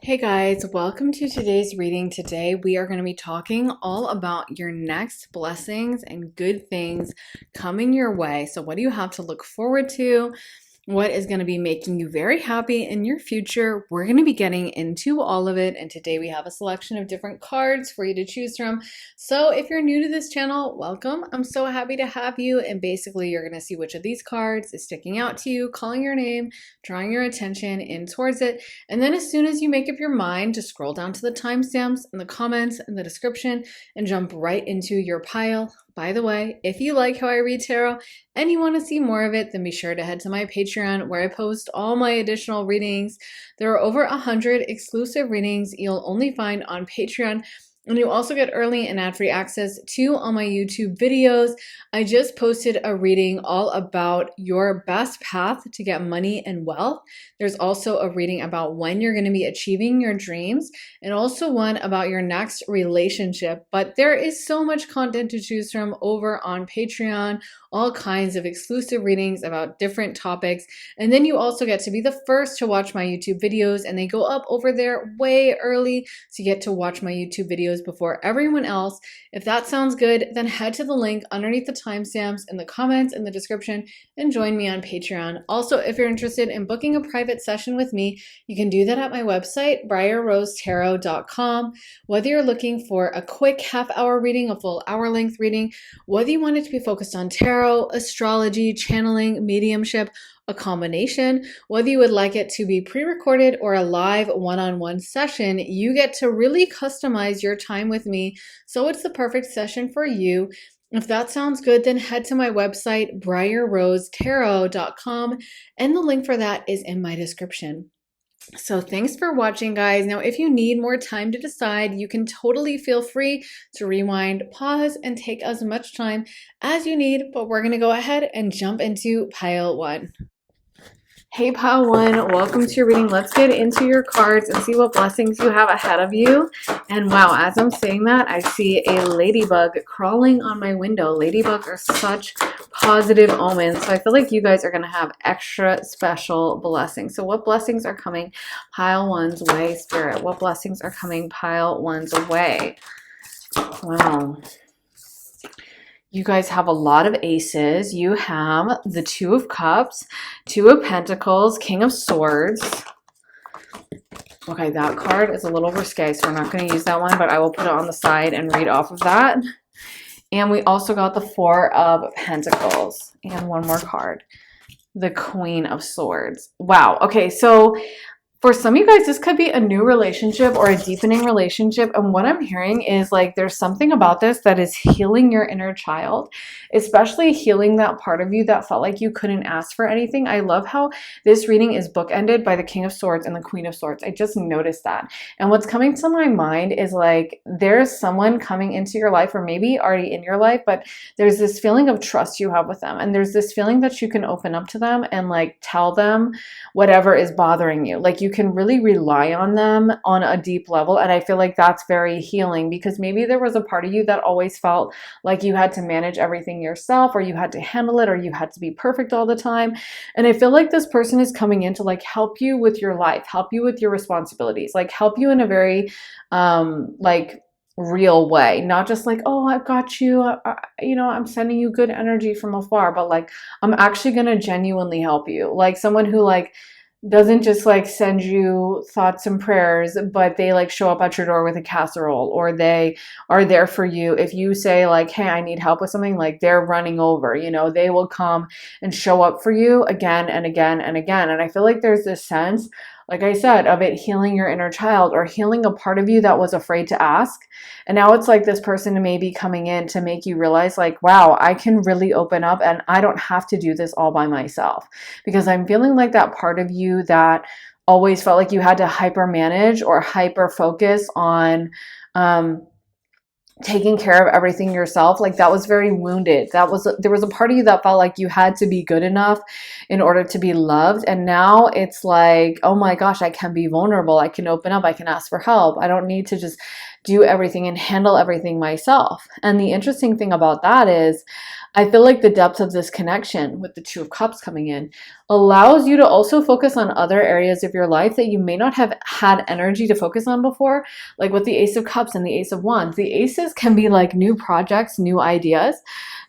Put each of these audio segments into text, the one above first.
Hey guys, welcome to today's reading. Today we are going to be talking all about your next blessings and good things coming your way. So what do you have to look forward to? What is going to be making you very happy in your future? We're going to be getting into all of it, and today we have a selection of different cards for you to choose from. So if you're new to this channel, welcome. I'm so happy to have you, and basically you're going to see which of these cards is sticking out to you, calling your name, drawing your attention in towards it, and then as soon as you make up your mind, just scroll down to the timestamps in the comments and the description and jump right into your pile. By the way, if you like how I read tarot and you want to see more of it, then be sure to head to my Patreon where I post all my additional readings. There are over 100 exclusive readings you'll only find on Patreon. And you also get early and ad-free access to all my YouTube videos. I just posted a reading all about your best path to get money and wealth. There's also a reading about when you're going to be achieving your dreams, and also one about your next relationship. But there is so much content to choose from over on Patreon, all kinds of exclusive readings about different topics. And then you also get to be the first to watch my YouTube videos, and they go up over there way early. So you get to watch my YouTube videos before everyone else. If that sounds good, then head to the link underneath the timestamps in the comments in the description and join me on Patreon. Also, if you're interested in booking a private session with me, you can do that at my website, briarrosetarot.com. Whether you're looking for a quick half-hour reading, a full hour-length reading, whether you want it to be focused on tarot, astrology, channeling, mediumship, a combination, whether you would like it to be pre-recorded or a live one-on-one session, you get to really customize your time with me, so it's the perfect session for you. If that sounds good, then head to my website, briarrosetarot.com, and the link for that is in my description. So thanks for watching, guys. Now, if you need more time to decide, you can totally feel free to rewind, pause, and take as much time as you need, but we're going to go ahead and jump into pile one. Hey pile one, welcome to your reading. Let's get into your cards and see what blessings you have ahead of you. And wow, as I'm saying that, I see a ladybug crawling on my window. Ladybugs are such positive omens, so I feel like you guys are going to have extra special blessings. So what blessings are coming pile one's way, Spirit? What blessings are coming pile one's way? Wow. You guys have a lot of aces. You have the Two of Cups, Two of Pentacles, King of Swords. Okay, that card is a little risque, so we're not going to use that one, but I will put it on the side and read off of that. And we also got the Four of Pentacles. And one more card, the Queen of Swords. Wow. Okay, so for some of you guys, this could be a new relationship or a deepening relationship. And what I'm hearing is like there's something about this that is healing your inner child, especially healing that part of you that felt like you couldn't ask for anything. I love how this reading is bookended by the King of Swords and the Queen of Swords. I just noticed that. And what's coming to my mind is like there's someone coming into your life, or maybe already in your life, but there's this feeling of trust you have with them. And there's this feeling that you can open up to them and like tell them whatever is bothering you. Like you can really rely on them on a deep level. And I feel like that's very healing, because maybe there was a part of you that always felt like you had to manage everything yourself, or you had to handle it, or you had to be perfect all the time. And I feel like this person is coming in to like help you with your life, help you with your responsibilities, like help you in a very like real way, not just like, oh, I've got you, you know, I'm sending you good energy from afar, but like I'm actually going to genuinely help you. Like someone who like doesn't just like send you thoughts and prayers, but they like show up at your door with a casserole, or they are there for you. If you say like, hey, I need help with something, like they're running over, you know, they will come and show up for you again and again and again. And I feel like there's this sense, like I said, of it healing your inner child, or healing a part of you that was afraid to ask. And now it's like this person may be coming in to make you realize like, wow, I can really open up and I don't have to do this all by myself. Because I'm feeling like that part of you that always felt like you had to hyper manage or hyper focus on taking care of everything yourself, like that was very wounded. There was a part of you that felt like you had to be good enough in order to be loved. And now it's like, oh my gosh, I can be vulnerable. I can open up. I can ask for help. I don't need to just do everything and handle everything myself. And the interesting thing about that is, I feel like the depth of this connection with the Two of Cups coming in allows you to also focus on other areas of your life that you may not have had energy to focus on before. Like with the Ace of Cups and the Ace of Wands, the aces can be like new projects, new ideas.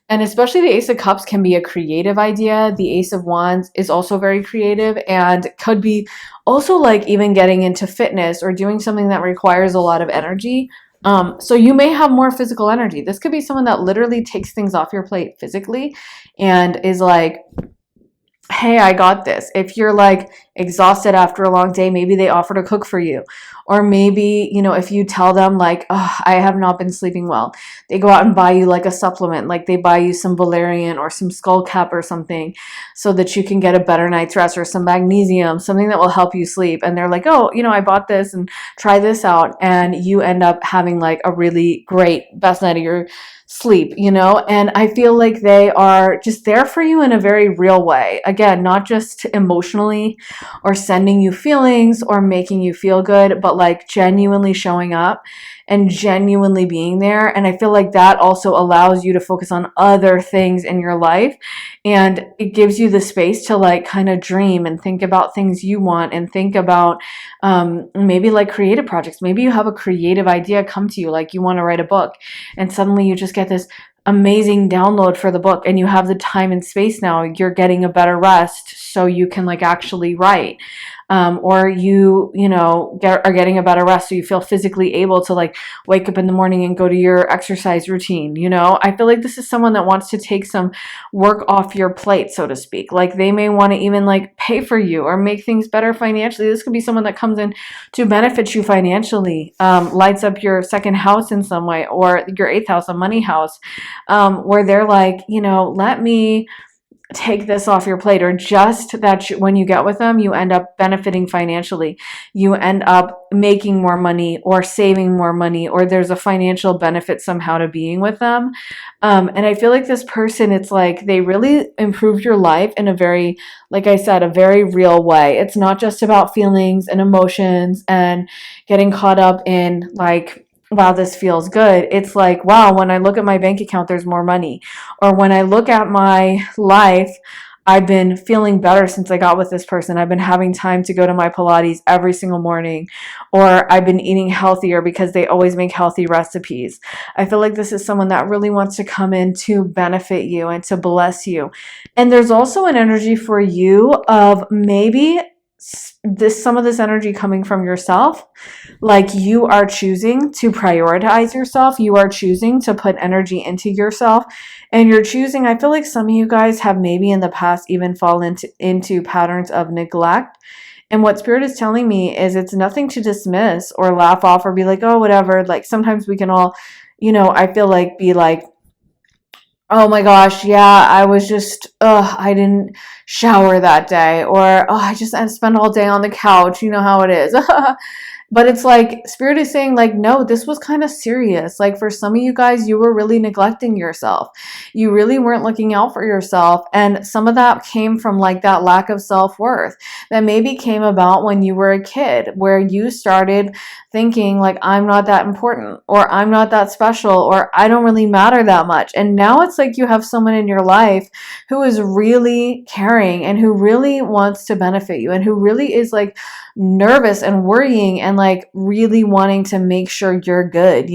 And especially the Ace of Cups can be a creative idea. The Ace of Wands is also very creative and could be also like even getting into fitness or doing something that requires a lot of energy. So you may have more physical energy. This could be someone that literally takes things off your plate physically and is like, hey, I got this. If you're like exhausted after a long day, maybe they offer to cook for you. Or maybe, if you tell them like, oh, I have not been sleeping well, they go out and buy you like a supplement, like they buy you some valerian or some skull cap or something so that you can get a better night's rest, or some magnesium, something that will help you sleep. And they're like, oh, I bought this and try this out. And you end up having like a really great best night of your sleep, and I feel like they are just there for you in a very real way. Again, not just emotionally or sending you feelings or making you feel good, but like genuinely showing up and genuinely being there. And I feel like that also allows you to focus on other things in your life, and it gives you the space to like kind of dream and think about things you want, and think about maybe like creative projects. Maybe you have a creative idea come to you, like you want to write a book, and suddenly you just get this amazing download for the book, and you have the time and space now. You're getting a better rest so you can like actually write. Or you are getting a better rest so you feel physically able to like wake up in the morning and go to your exercise routine. I feel like this is someone that wants to take some work off your plate, so to speak. Like they may want to even like pay for you or make things better financially. This could be someone that comes in to benefit you financially, lights up your second house in some way, or your eighth house, a money house, where they're like, let me take this off your plate. Or just that when you get with them, you end up benefiting financially. You end up making more money or saving more money, or there's a financial benefit somehow to being with them. And I feel like this person, it's like they really improved your life in a very, like I said, a very real way. It's not just about feelings and emotions and getting caught up in like, wow, this feels good. It's like, wow, when I look at my bank account, there's more money. Or when I look at my life, I've been feeling better since I got with this person. I've been having time to go to my Pilates every single morning. Or I've been eating healthier because they always make healthy recipes. I feel like this is someone that really wants to come in to benefit you and to bless you. And there's also an energy for you of maybe some of this energy coming from yourself. Like you are choosing to prioritize yourself. You are choosing to put energy into yourself. And you're choosing, I feel like some of you guys have maybe in the past even fallen into patterns of neglect. And what Spirit is telling me is it's nothing to dismiss or laugh off or be like, oh, whatever. Like sometimes we can all, I feel like be like, oh my gosh, yeah, I was just, I didn't shower that day. Or, I spent all day on the couch. You know how it is. But it's like Spirit is saying like, no, this was kind of serious. Like for some of you guys, you were really neglecting yourself. You really weren't looking out for yourself. And some of that came from like that lack of self-worth that maybe came about when you were a kid, where you started thinking like, I'm not that important, or I'm not that special, or I don't really matter that much. And now it's like you have someone in your life who is really caring and who really wants to benefit you, and who really is like nervous and worrying and like really wanting to make sure you're good,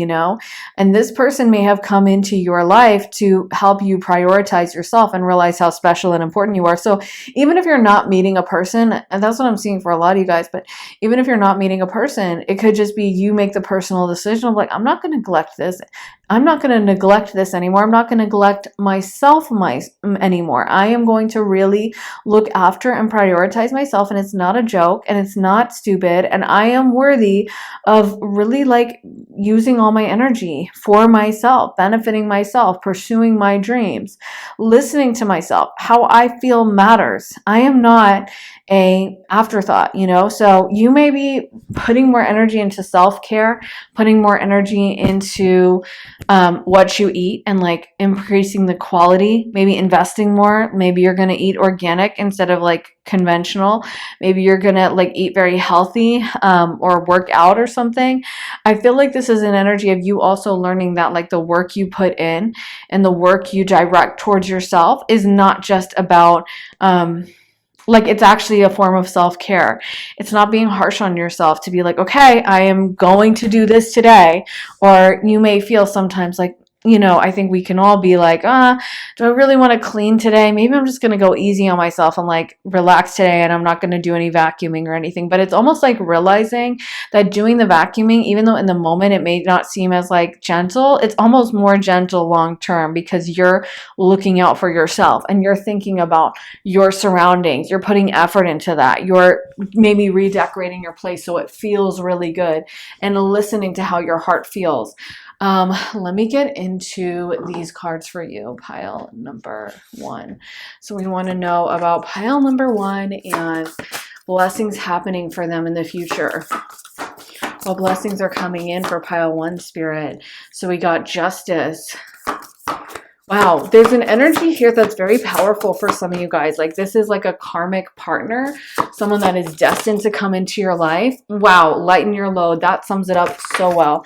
And this person may have come into your life to help you prioritize yourself and realize how special and important you are. So even if you're not meeting a person, and that's what I'm seeing for a lot of you guys, but even if you're not meeting a person, it could just be you make the personal decision of like, I'm not going to neglect this. I'm not going to neglect this anymore. I'm not going to neglect myself anymore. I am going to really look after and prioritize myself. And it's not a joke, and it's not stupid. And I am worthy of really like using all my energy for myself, benefiting myself, pursuing my dreams, listening to myself. How I feel matters. I am not a afterthought, So you may be putting more energy into self-care, putting more energy into what you eat, and like increasing the quality, maybe investing more. Maybe you're going to eat organic instead of like conventional. Maybe you're gonna like eat very healthy, or work out or something. I feel like this is an energy of you also learning that like the work you put in and the work you direct towards yourself is not just about, like it's actually a form of self-care. It's not being harsh on yourself to be like, okay, I am going to do this today. Or you may feel sometimes like, I think we can all be like, do I really want to clean today? Maybe I'm just going to go easy on myself and like relax today and I'm not going to do any vacuuming or anything. But it's almost like realizing that doing the vacuuming, even though in the moment it may not seem as like gentle, it's almost more gentle long term because you're looking out for yourself and you're thinking about your surroundings. You're putting effort into that. You're maybe redecorating your place so it feels really good and listening to how your heart feels. Let me get into these cards for you, pile number 1. So we want to know about pile number 1 and blessings happening for them in the future. Well, blessings are coming in for pile 1, Spirit. So we got justice. Wow, there's an energy here that's very powerful for some of you guys. Like this is like a karmic partner, someone that is destined to come into your life. Wow, lighten your load. That sums it up so well.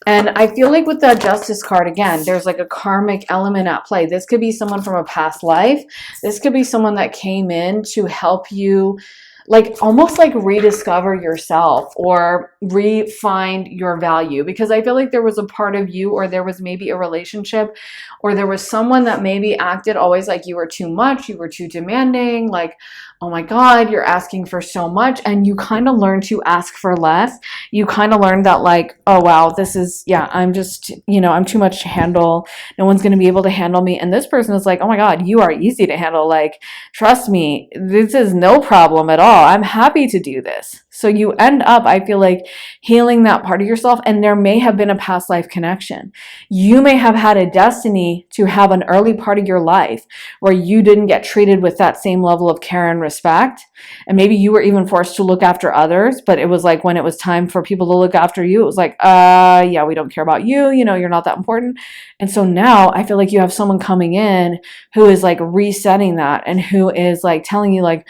And I feel like with that justice card, again, there's like a karmic element at play. This could be someone from a past life. This could be someone that came in to help you like almost like rediscover yourself or re-find your value, because I feel like there was a part of you, or there was maybe a relationship, or there was someone that maybe acted always like you were too much, you were too demanding, like, oh my God, you're asking for so much, and you kind of learned to ask for less. You kind of learned that like, oh wow, this is, I'm just, I'm too much to handle. No one's going to be able to handle me. And this person is like, oh my God, you are easy to handle. Like, trust me, this is no problem at all. I'm happy to do this. So you end up, I feel like, healing that part of yourself. And there may have been a past life connection. You may have had a destiny to have an early part of your life where you didn't get treated with that same level of care and respect. And maybe you were even forced to look after others, but it was like when it was time for people to look after you, it was like, yeah, we don't care about you. You're not that important. And so now I feel like you have someone coming in who is like resetting that and who is like telling you like,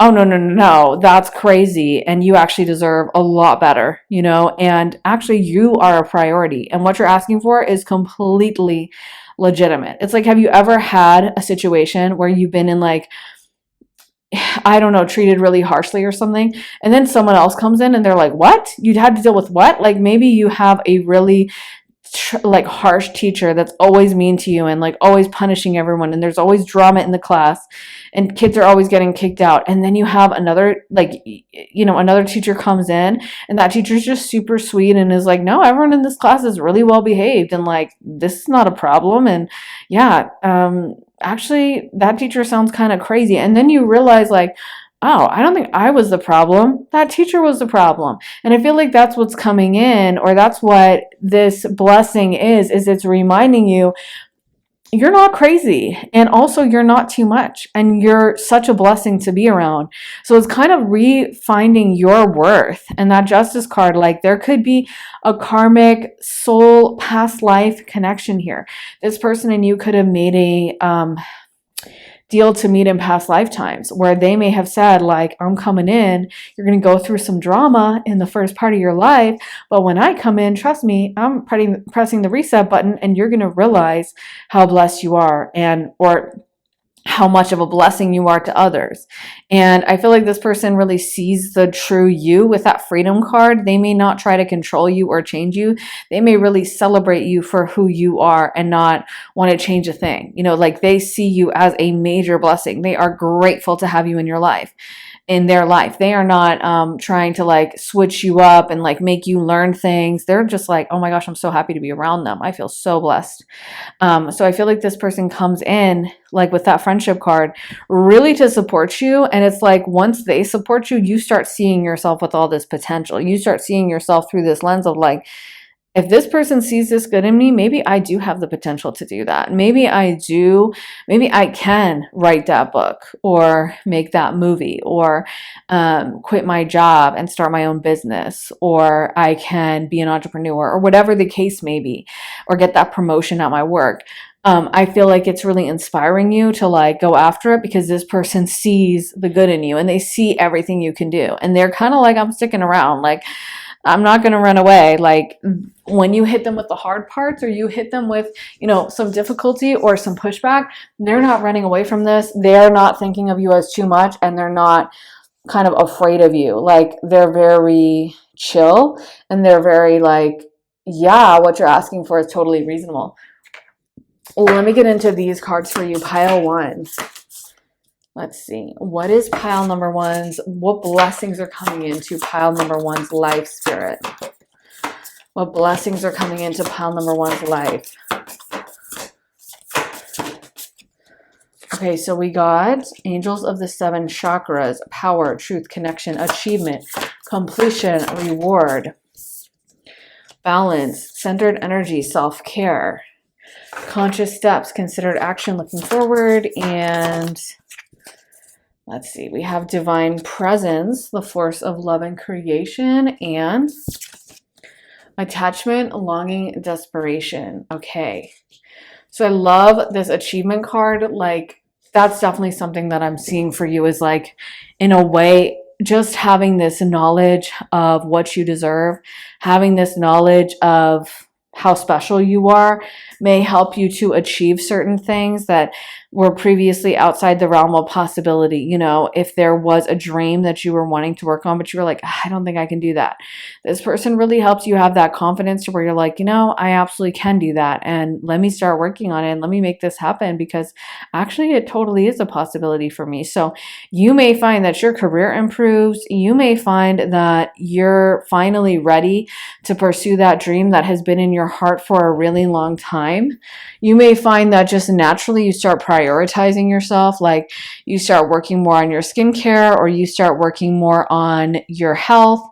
oh, no, that's crazy. And you actually deserve a lot better, and actually you are a priority. And what you're asking for is completely legitimate. It's like, have you ever had a situation where you've been in like, I don't know, treated really harshly or something, and then someone else comes in and they're like, what? You'd had to deal with what? Like maybe you have a really like harsh teacher that's always mean to you and like always punishing everyone, and there's always drama in the class and kids are always getting kicked out. And then you have another like another teacher comes in and that teacher's just super sweet and is like, no, everyone in this class is really well behaved and like this is not a problem. And actually that teacher sounds kind of crazy. And then you realize like, oh, I don't think I was the problem. That teacher was the problem. And I feel like that's what's coming in, or that's what this blessing is it's reminding you you're not crazy. And also you're not too much. And you're such a blessing to be around. So it's kind of refinding your worth. And that justice card, like there could be a karmic soul past life connection here. This person and you could have made a, deal to meet in past lifetimes where they may have said like, I'm coming in, you're going to go through some drama in the first part of your life, but when I come in, trust me, I'm pressing the reset button and you're going to realize how blessed you are or how much of a blessing you are to others. And I feel like this person really sees the true you with that freedom card. They may not try to control you or change you. They may really celebrate you for who you are and not want to change a thing. Like they see you as a major blessing. They are grateful to have you in their life. They are not trying to like switch you up and like make you learn things. They're just like, oh my gosh, I'm so happy to be around them. I feel so blessed. So I feel like this person comes in like with that friendship card really to support you. And it's like once they support you, you start seeing yourself with all this potential. You start seeing yourself through this lens of like, if this person sees this good in me, maybe I do have the potential to do that. Maybe I can write that book or make that movie or quit my job and start my own business, or I can be an entrepreneur or whatever the case may be, or get that promotion at my work. I feel like it's really inspiring you to like go after it because this person sees the good in you and they see everything you can do. And they're kind of like, I'm sticking around. Like, I'm not going to run away. Like when you hit them with the hard parts or you hit them with, some difficulty or some pushback, they're not running away from this. They're not thinking of you as too much and they're not kind of afraid of you. Like they're very chill and they're very like, yeah, what you're asking for is totally reasonable. Let me get into these cards for you. Pile one. Let's see. What is pile number one's? What blessings are coming into pile number one's life, Spirit? What blessings are coming into pile number one's life? Okay, so we got angels of the seven chakras, power, truth, connection, achievement, completion, reward, balance, centered energy, self-care, conscious steps, considered action, looking forward, and let's see, we have divine presence, the force of love and creation, and attachment, longing, desperation. Okay, so I love this achievement card. Like, that's definitely something that I'm seeing for you is like, in a way, just having this knowledge of what you deserve, having this knowledge of how special you are may help you to achieve certain things that were previously outside the realm of possibility. You know, if there was a dream that you were wanting to work on, but you were like, I don't think I can do that. This person really helps you have that confidence to where you're like, I absolutely can do that. And let me start working on it and let me make this happen because actually it totally is a possibility for me. So you may find that your career improves. You may find that you're finally ready to pursue that dream that has been in your heart for a really long time. You may find that just naturally you start prioritizing yourself, like you start working more on your skincare or you start working more on your health.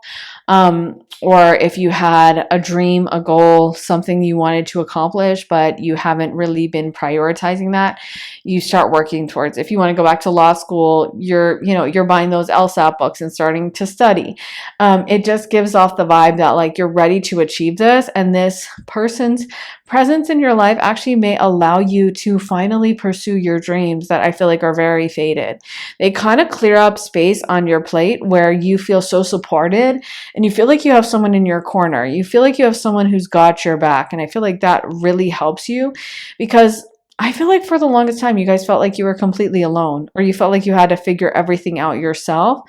Or if you had a dream, a goal, something you wanted to accomplish, but you haven't really been prioritizing that, you start working towards. If you want to go back to law school, you're buying those LSAT books and starting to study. It just gives off the vibe that like you're ready to achieve this, and this person's presence in your life actually may allow you to finally pursue your dreams that I feel like are very faded. They kind of clear up space on your plate where you feel so supported and you feel like you have someone in your corner. You feel like you have someone who's got your back. And I feel like that really helps you because I feel like for the longest time, you guys felt like you were completely alone or you felt like you had to figure everything out yourself.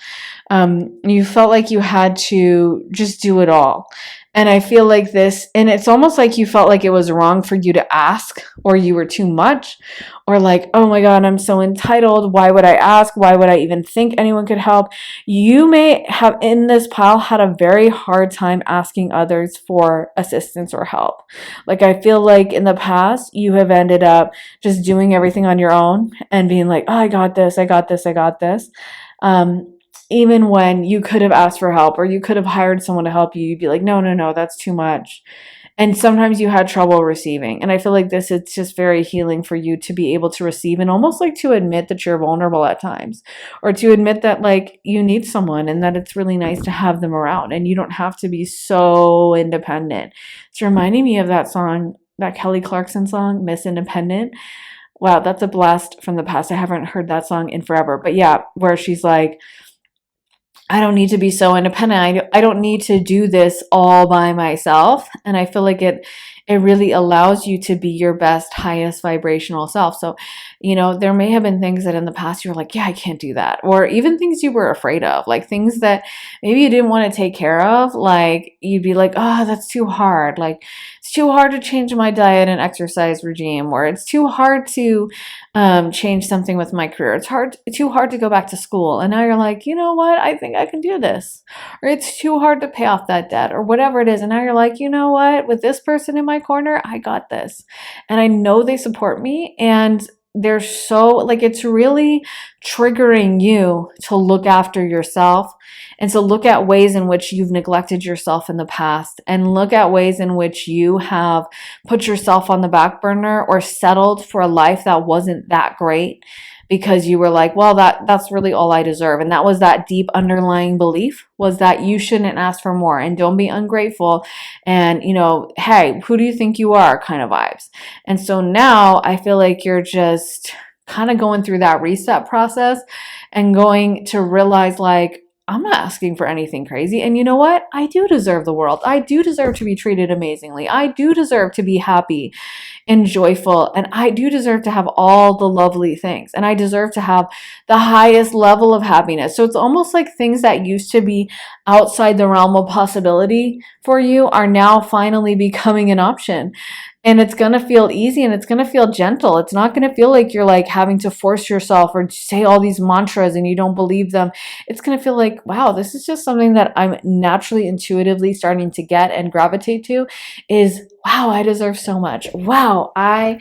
You felt like you had to just do it all. And I feel like this, and it's almost like you felt like it was wrong for you to ask or you were too much or like, oh my God, I'm so entitled. Why would I ask? Why would I even think anyone could help? You may have in this pile had a very hard time asking others for assistance or help. Like I feel like in the past, you have ended up just doing everything on your own and being like, oh, I got this, I got this, I got this. Even when you could have asked for help or you could have hired someone to help you, you'd be like, no, that's too much. And sometimes you had trouble receiving. And I feel like this is just very healing for you to be able to receive and almost like to admit that you're vulnerable at times or to admit that like you need someone and that it's really nice to have them around and you don't have to be so independent. It's reminding me of that song, that Kelly Clarkson song, Miss Independent. Wow, that's a blast from the past. I haven't heard that song in forever. But yeah, where she's like, I don't need to be so independent. I don't need to do this all by myself. And I feel like it really allows you to be your best, highest vibrational self. So, there may have been things that in the past you're like, yeah, I can't do that. Or even things you were afraid of, like things that maybe you didn't want to take care of. Like you'd be like, oh, that's too hard. Like it's too hard to change my diet and exercise regime, or it's too hard to change something with my career. It's too hard to go back to school. And now you're like, you know what? I think I can do this. Or it's too hard to pay off that debt or whatever it is. And now you're like, you know what? With this person in my corner, I got this. And I know they support me and they're so like, it's really triggering you to look after yourself and to look at ways in which you've neglected yourself in the past and look at ways in which you have put yourself on the back burner or settled for a life that wasn't that great because you were like, well, that's really all I deserve. And that was that deep underlying belief, was that you shouldn't ask for more and don't be ungrateful. And, hey, who do you think you are kind of vibes. And so now I feel like you're just kind of going through that reset process and going to realize, like, I'm not asking for anything crazy. And you know what? I do deserve the world. I do deserve to be treated amazingly. I do deserve to be happy and joyful. And I do deserve to have all the lovely things. And I deserve to have the highest level of happiness. So it's almost like things that used to be outside the realm of possibility for you are now finally becoming an option. And it's going to feel easy and it's going to feel gentle. It's not going to feel like you're like having to force yourself or say all these mantras and you don't believe them. It's going to feel like, wow, this is just something that I'm naturally, intuitively starting to get and gravitate to, is, wow, I deserve so much. Wow, I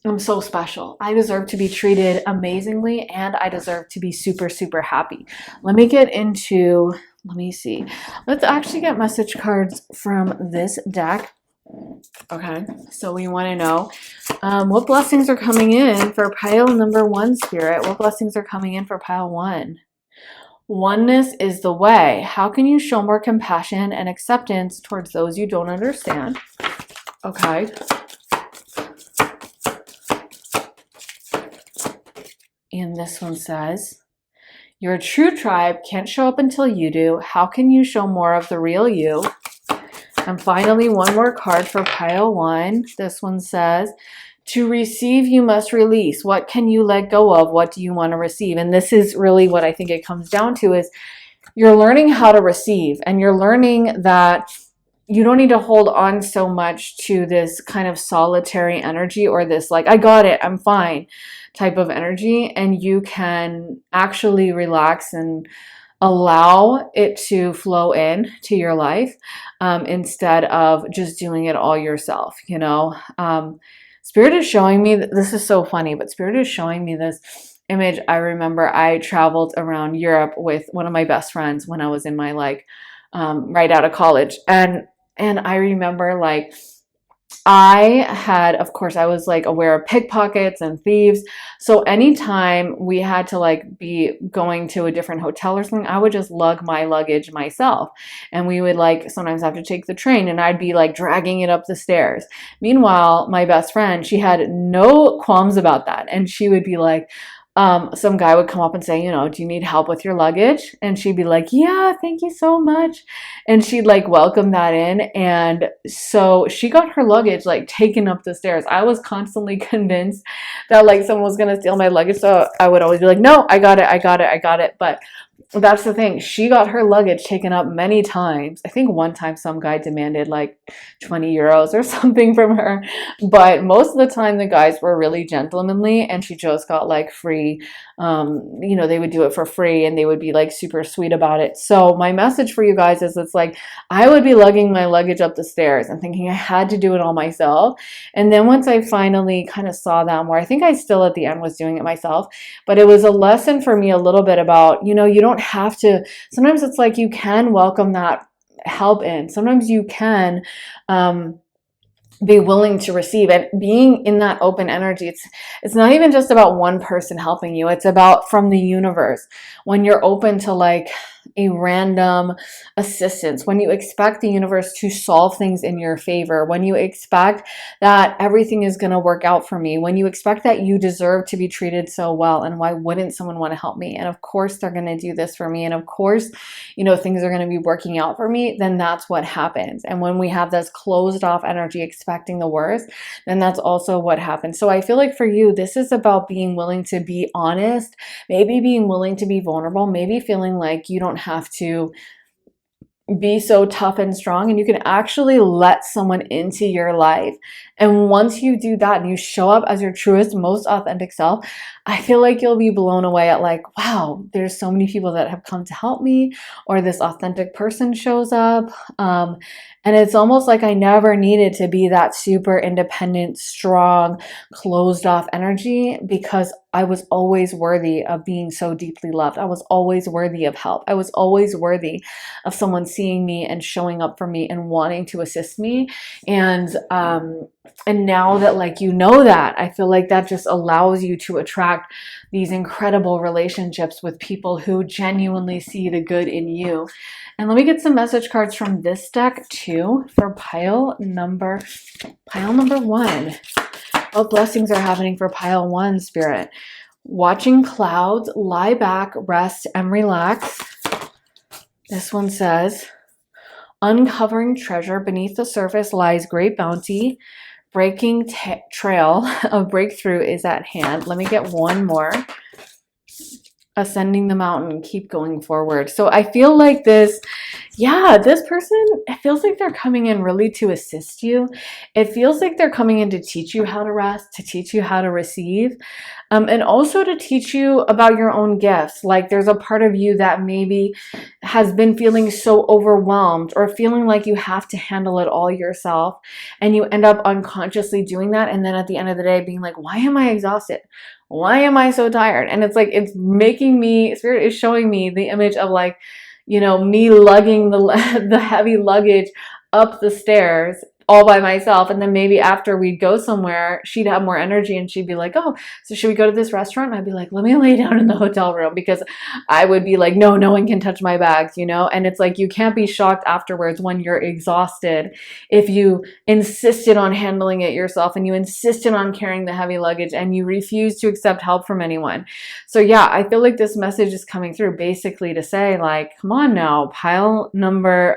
am so special. I deserve to be treated amazingly and I deserve to be super, super happy. Let me see. Let's actually get message cards from this deck. Okay, so we want to know what blessings are coming in for pile number 1, Spirit. What blessings are coming in for pile 1? Oneness is the way. How can you show more compassion and acceptance towards those you don't understand? Okay. And this one says, your true tribe can't show up until you do. How can you show more of the real you? And finally, one more card for pile 1. This one says, to receive, you must release. What can you let go of? What do you want to receive? And this is really what I think it comes down to, is you're learning how to receive, and you're learning that you don't need to hold on so much to this kind of solitary energy, or this like, I got it, I'm fine type of energy. And you can actually relax and allow it to flow in to your life, instead of just doing it all yourself. Spirit is showing me that this is so funny, but Spirit is showing me this image. I remember I traveled around Europe with one of my best friends when I was in my right out of college, and I remember of course, I was aware of pickpockets and thieves. So anytime we had to be going to a different hotel or something, I would just lug my luggage myself. And we would sometimes have to take the train, and I'd be dragging it up the stairs. Meanwhile, my best friend, she had no qualms about that. And she would be some guy would come up and say, do you need help with your luggage? And she'd be like, yeah, thank you so much. And she'd welcome that in. And so she got her luggage taken up the stairs. I was constantly convinced that someone was going to steal my luggage. So I would always be like, no, I got it. But that's the thing. She got her luggage taken up many times. I think one time some guy demanded 20 euros or something from her. But most of the time the guys were really gentlemanly, and she just got free. They would do it for free, and they would be super sweet about it. So my message for you guys is, it's I would be lugging my luggage up the stairs and thinking I had to do it all myself. And then once I finally kind of saw that more, I think I still at the end was doing it myself, but it was a lesson for me a little bit about, you don't have to. Sometimes it's you can welcome that help in. Sometimes you can be willing to receive, and being in that open energy. It's not even just about one person helping you. It's about from the universe. When you're open to a random assistance, when you expect the universe to solve things in your favor, when you expect that everything is going to work out for me, when you expect that you deserve to be treated so well, and why wouldn't someone want to help me? And of course they're going to do this for me. And of course, things are going to be working out for me. Then that's what happens. And when we have this closed off energy, expecting the worst, then that's also what happens. So I feel like for you, this is about being willing to be honest, maybe being willing to be vulnerable, maybe feeling like you don't have to be so tough and strong, and you can actually let someone into your life. And once you do that and you show up as your truest, most authentic self, I feel like you'll be blown away at wow, there's so many people that have come to help me, or this authentic person shows up. And it's almost like I never needed to be that super independent, strong, closed off energy, because I was always worthy of being so deeply loved. I was always worthy of help. I was always worthy of someone seeing me and showing up for me and wanting to assist me. And And now that like you know that, I feel like that just allows you to attract these incredible relationships with people who genuinely see the good in you. And let me get some message cards from this deck too for pile number one. What blessings are happening for pile one, Spirit? Watching clouds, lie back, rest, and relax. This one says, uncovering treasure beneath the surface lies great bounty. Breaking trail of breakthrough is at hand. Let me get one more. Ascending the mountain, keep going forward. So I feel like this person, it feels like they're coming in really to assist you. It feels like they're coming in to teach you how to rest, to teach you how to receive, and also to teach you about your own gifts. Like there's a part of you that maybe has been feeling so overwhelmed or feeling like you have to handle it all yourself, and you end up unconsciously doing that, and then at the end of the day being like, why am I exhausted? Why am I so tired? And it's like, it's making me, Spirit is showing me the image of like, me lugging the heavy luggage up the stairs all by myself. And then maybe after we'd go somewhere, she'd have more energy and she'd be like, oh, so should we go to this restaurant? And I'd be like, let me lay down in the hotel room, because I would be like, no one can touch my bags, And it's like, you can't be shocked afterwards when you're exhausted if you insisted on handling it yourself and you insisted on carrying the heavy luggage and you refuse to accept help from anyone. So yeah, I feel like this message is coming through basically to say like, come on now, pile number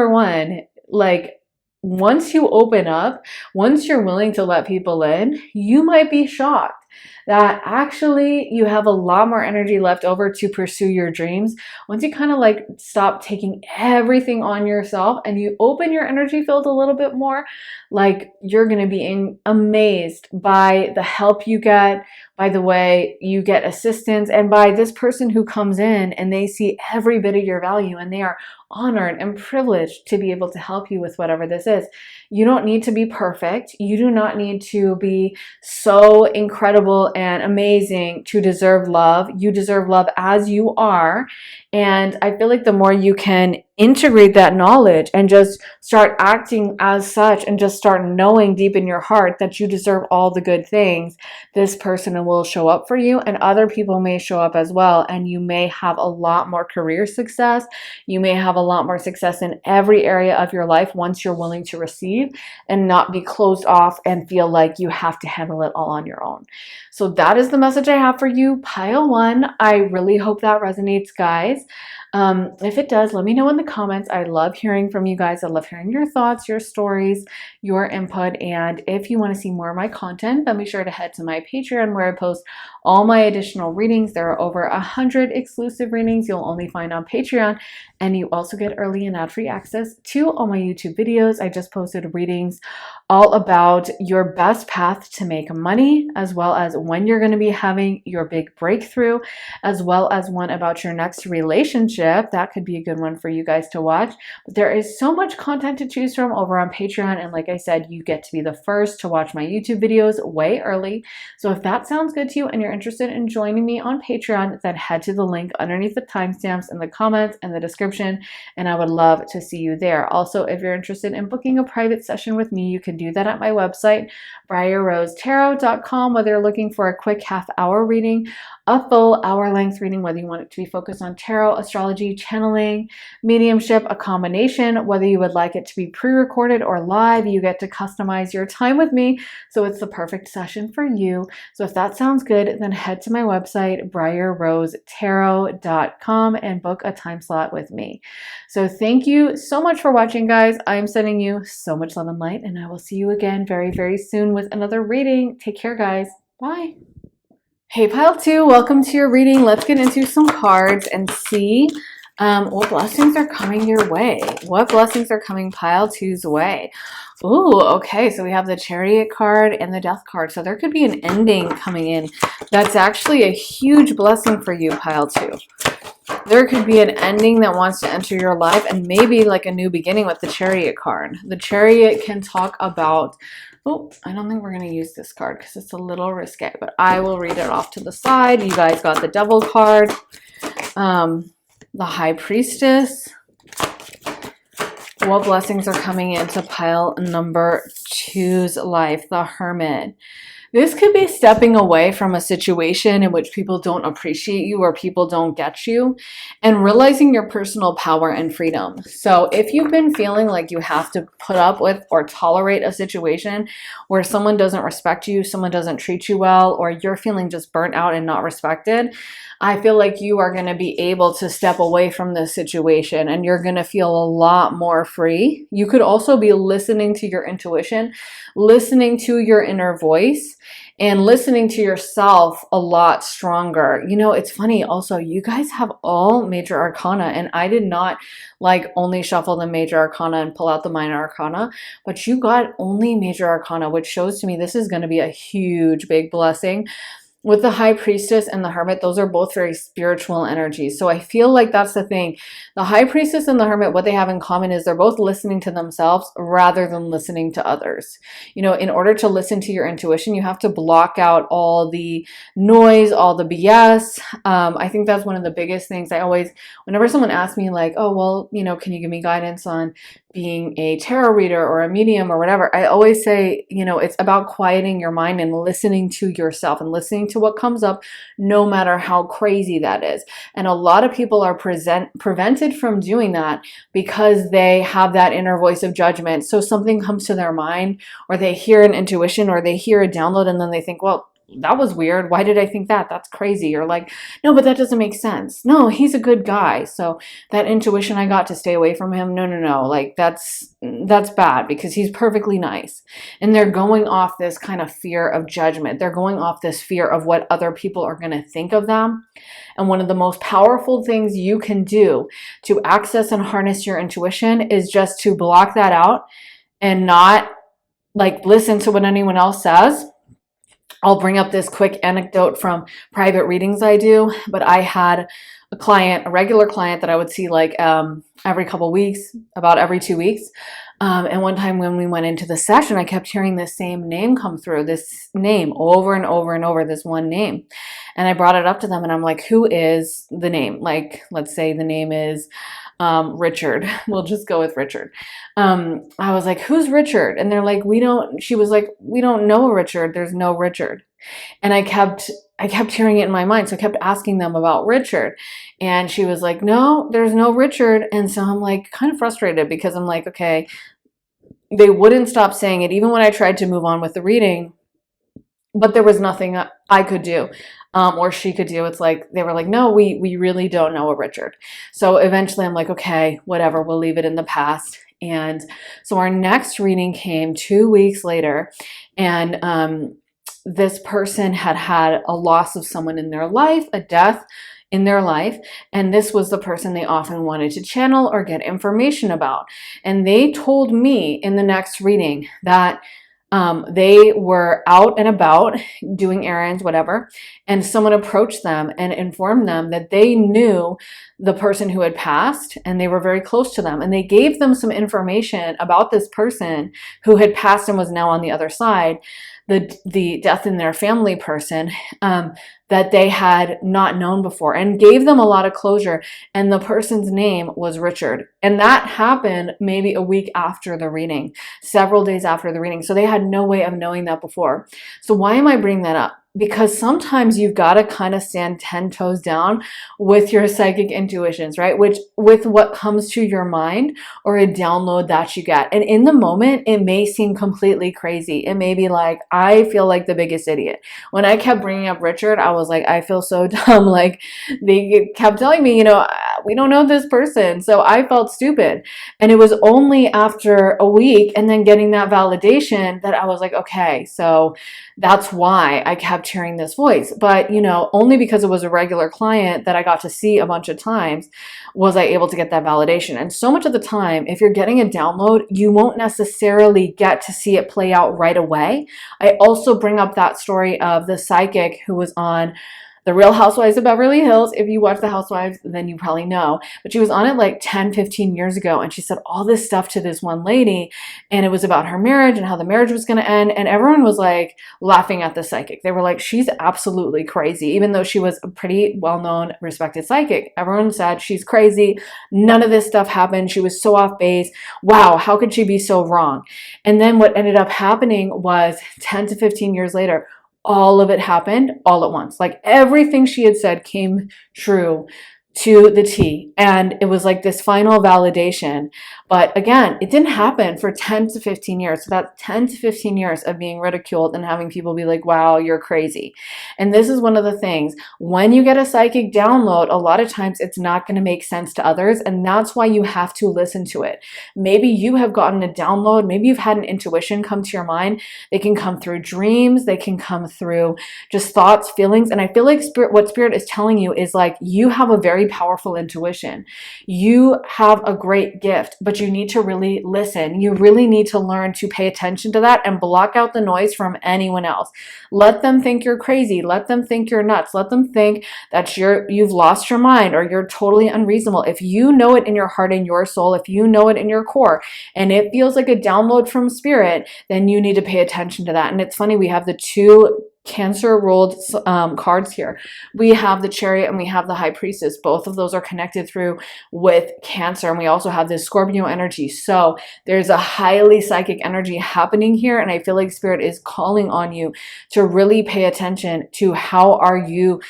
one, like, once you open up, once you're willing to let people in, you might be shocked that actually you have a lot more energy left over to pursue your dreams. Once you kind of like stop taking everything on yourself and you open your energy field a little bit more, like you're going to be amazed by the help you get, by the way you get assistance, and by this person who comes in and they see every bit of your value and they are honored and privileged to be able to help you with whatever this is. You don't need to be perfect. You do not need to be so incredible and amazing to deserve love. You deserve love as you are. And I feel like the more you can integrate that knowledge and just start acting as such and just start knowing deep in your heart that you deserve all the good things, this person will show up for you, and other people may show up as well. And you may have a lot more career success. You may have a lot more success in every area of your life once you're willing to receive and not be closed off and feel like you have to handle it all on your own. So that is the message I have for you, pile one. I really hope that resonates, guys. If it does, let me know in the comments. I love hearing from you guys. I love hearing your thoughts, your stories, your input. And if you want to see more of my content, then be sure to head to my Patreon, where I post all my additional readings. There are over 100 exclusive readings you'll only find on Patreon. And you also get early and ad-free access to all my YouTube videos. I just posted readings all about your best path to make money, as well as when you're going to be having your big breakthrough, as well as one about your next relationship. That could be a good one for you guys to watch. But there is so much content to choose from over on Patreon. And like I said, you get to be the first to watch my YouTube videos way early. So if that sounds good to you and you're interested in joining me on Patreon, then head to the link underneath the timestamps in the comments and the description, and I would love to see you there. Also, if you're interested in booking a private session with me, you can do that at my website, briarrosetarot.com, whether you're looking for a quick half-hour reading, a full hour-length reading, whether you want it to be focused on tarot, astrology, channeling, mediumship, a combination, whether you would like it to be pre-recorded or live. You get to customize your time with me, so it's the perfect session for you. So if that sounds good, then head to my website, briarrosetarot.com, and book a time slot with me. So thank you so much for watching, guys. I'm sending you so much love and light, and I will see you again very, very soon with another reading. Take care, guys. Bye. Hey, pile two, welcome to your reading. Let's get into some cards and see what blessings are coming your way. What blessings are coming pile two's way? Ooh, okay, so we have the Chariot card and the Death card. So there could be an ending coming in. That's actually a huge blessing for you, pile two. There could be an ending that wants to enter your life, and maybe like a new beginning with the Chariot card. The Chariot can talk about, oh, I don't think we're going to use this card because it's a little risque, but I will read it off to the side. You guys got the Devil card, the High Priestess, What blessings are coming into pile number 2's life? The Hermit. This could be stepping away from a situation in which people don't appreciate you or people don't get you, and realizing your personal power and freedom. So if you've been feeling like you have to put up with or tolerate a situation where someone doesn't respect you, someone doesn't treat you well, or you're feeling just burnt out and not respected, I feel like you are going to be able to step away from this situation and you're going to feel a lot more free. You could also be listening to your intuition, listening to your inner voice, and listening to yourself a lot stronger. You know, it's funny also, you guys have all major arcana, and I did not like only shuffle the major arcana and pull out the minor arcana, but you got only major arcana, which shows to me this is going to be a huge, big blessing. With the High Priestess and the Hermit, those are both very spiritual energies. So I feel like that's the thing. The High Priestess and the Hermit, what they have in common is they're both listening to themselves rather than listening to others. You know, in order to listen to your intuition, you have to block out all the noise, all the BS. I think that's one of the biggest things. I always, whenever someone asks me like, oh, well, you know, can you give me guidance on being a tarot reader or a medium or whatever, I always say, you know, it's about quieting your mind and listening to yourself and listening to what comes up, no matter how crazy that is. And a lot of people are prevented from doing that because they have that inner voice of judgment. So something comes to their mind, or they hear an intuition, or they hear a download, and then they think, well, that was weird. Why did I think that? That's crazy. Or like, no, but that doesn't make sense. No, he's a good guy. So that intuition I got to stay away from him. No. Like that's bad because he's perfectly nice. And they're going off this kind of fear of judgment. They're going off this fear of what other people are going to think of them. And one of the most powerful things you can do to access and harness your intuition is just to block that out and not like listen to what anyone else says. I'll bring up this quick anecdote from private readings I do, but I had a client, a regular client that I would see like every couple weeks, about every 2 weeks. And one time when we went into the session, I kept hearing this same name come through, this name over and over and over, this one name. And I brought it up to them and I'm like, who is the name? Like, let's say the name is Richard. We'll just go with Richard. I was like, who's Richard? And they're like, she was like, we don't know a Richard. There's no Richard. And I kept hearing it in my mind. So I kept asking them about Richard. And she was like, no, there's no Richard. And so I'm like kind of frustrated because I'm like, okay, they wouldn't stop saying it even when I tried to move on with the reading, but there was nothing I could do. Or she could do. It's like, they were like, no, we really don't know a Richard. So eventually I'm like, okay, whatever, we'll leave it in the past. And so our next reading came 2 weeks later, and this person had had a loss of someone in their life, a death in their life, and this was the person they often wanted to channel or get information about. And they told me in the next reading that they were out and about doing errands, whatever, and someone approached them and informed them that they knew the person who had passed and they were very close to them. And they gave them some information about this person who had passed and was now on the other side, the death in their family person, that they had not known before, and gave them a lot of closure. And the person's name was Richard. And that happened maybe a week after the reading, several days after the reading. So they had no way of knowing that before. So why am I bringing that up? Because sometimes you've got to kind of stand 10 toes down with your psychic intuitions, right? Which with what comes to your mind or a download that you get. And in the moment, it may seem completely crazy. It may be like, I feel like the biggest idiot. When I kept bringing up Richard, I was like, I feel so dumb. Like they kept telling me, you know, we don't know this person. So I felt stupid. And it was only after a week and then getting that validation that I was like, okay, so that's why I kept hearing this voice. But, you know, only because it was a regular client that I got to see a bunch of times was I able to get that validation. And so much of the time, if you're getting a download, you won't necessarily get to see it play out right away. I also bring up that story of the psychic who was on The Real Housewives of Beverly Hills. If you watch The Housewives, then you probably know. But she was on it like 10, 15 years ago, and she said all this stuff to this one lady, and it was about her marriage and how the marriage was going to end, and everyone was like laughing at the psychic. They were like, she's absolutely crazy, even though she was a pretty well-known, respected psychic. Everyone said she's crazy. None of this stuff happened. She was so off base. Wow, how could she be so wrong? And then what ended up happening was 10 to 15 years later, all of it happened all at once. Like everything she had said came true to the T. And it was like this final validation. But again, it didn't happen for 10 to 15 years. So that's 10 to 15 years of being ridiculed and having people be like, wow, you're crazy. And this is one of the things. When you get a psychic download, a lot of times it's not going to make sense to others. And that's why you have to listen to it. Maybe you have gotten a download. Maybe you've had an intuition come to your mind. They can come through dreams. They can come through just thoughts, feelings. And I feel like what Spirit is telling you is like, you have a very powerful intuition. You have a great gift, but you need to really listen. You really need to learn to pay attention to that and block out the noise from anyone else. Let them think you're crazy. Let them think you're nuts. Let them think that you've lost your mind or you're totally unreasonable. If you know it in your heart and your soul, if you know it in your core, and it feels like a download from Spirit, then you need to pay attention to that. And it's funny, we have the two Cancer ruled cards here. We have the Chariot and we have the High Priestess. Both of those are connected through with Cancer, and we also have this Scorpio energy. So there's a highly psychic energy happening here, and I feel like Spirit is calling on you to really pay attention to how are you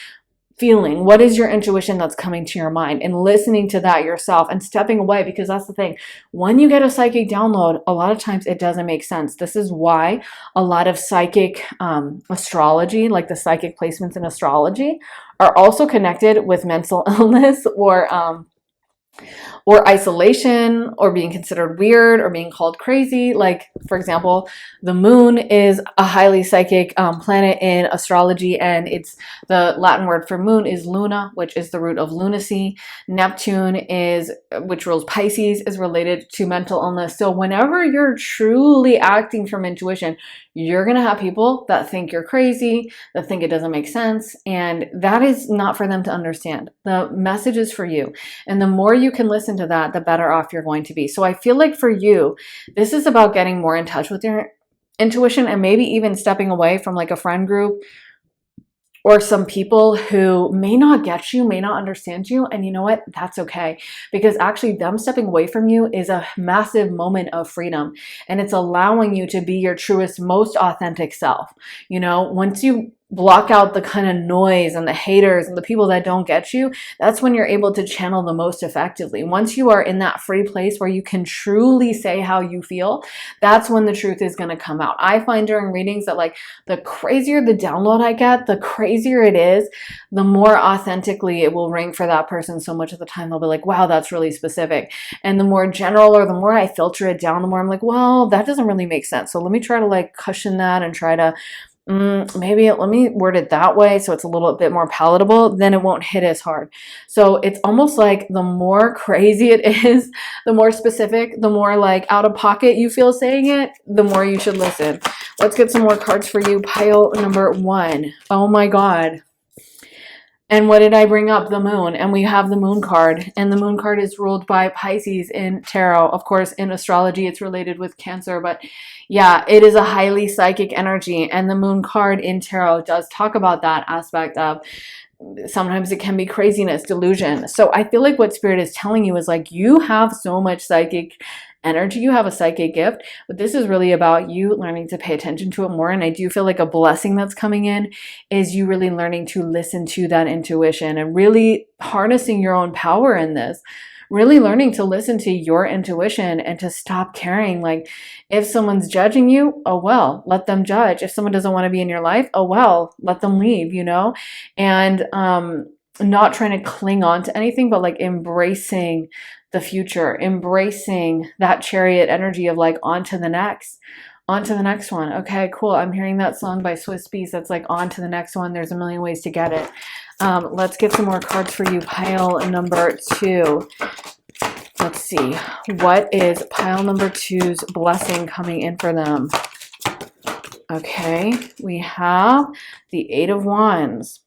feeling? What is your intuition that's coming to your mind? And listening to that yourself and stepping away, because that's the thing. When you get a psychic download, a lot of times it doesn't make sense. This is why a lot of psychic astrology, like the psychic placements in astrology, are also connected with mental illness or isolation or being considered weird or being called crazy. Like, for example, the moon is a highly psychic planet in astrology, and it's the Latin word for moon is luna, which is the root of lunacy. Neptune which rules Pisces, is related to mental illness. So whenever you're truly acting from intuition, you're going to have people that think you're crazy, that think it doesn't make sense, and that is not for them to understand. The message is for you. And the more you can listen to that, the better off you're going to be. So I feel like for you, this is about getting more in touch with your intuition and maybe even stepping away from like a friend group or some people who may not get you, may not understand you. And you know what? That's okay. Because actually them stepping away from you is a massive moment of freedom. And it's allowing you to be your truest, most authentic self. You know, once you block out the kind of noise and the haters and the people that don't get you, that's when you're able to channel the most effectively. Once you are in that free place where you can truly say how you feel, that's when the truth is going to come out. I find during readings that like the crazier the download I get, the crazier it is, the more authentically it will ring for that person. So much of the time they'll be like, wow, that's really specific. And the more general or the more I filter it down, the more I'm like, well, that doesn't really make sense. So let me try to like cushion that and try to maybe let me word it that way so it's a little bit more palatable, then it won't hit as hard. So it's almost like the more crazy it is, the more specific, the more like out of pocket you feel saying it, the more you should listen. Let's get some more cards for you. Pile number 1. Oh my God. And what did I bring up? The moon. And we have the moon card. And the moon card is ruled by Pisces in tarot. Of course, in astrology, it's related with Cancer. But yeah, it is a highly psychic energy. And the moon card in tarot does talk about that aspect of sometimes it can be craziness, delusion. So I feel like what Spirit is telling you is like, you have so much psychic energy, you have a psychic gift, but this is really about you learning to pay attention to it more. And I do feel like a blessing that's coming in is you really learning to listen to that intuition and really harnessing your own power in this. Really learning to listen to your intuition and to stop caring. Like if someone's judging you, oh well, let them judge. If someone doesn't want to be in your life, oh well, let them leave, you know? And not trying to cling on to anything, but like embracing the future, embracing that Chariot energy of like on to the next one. Okay, cool. I'm hearing that song by Swiss Beats that's like on to the next one. There's a million ways to get it. Let's get some more cards for you. Pile number 2. Let's see. What is pile number 2's blessing coming in for them? Okay, we have the 8 of Wands.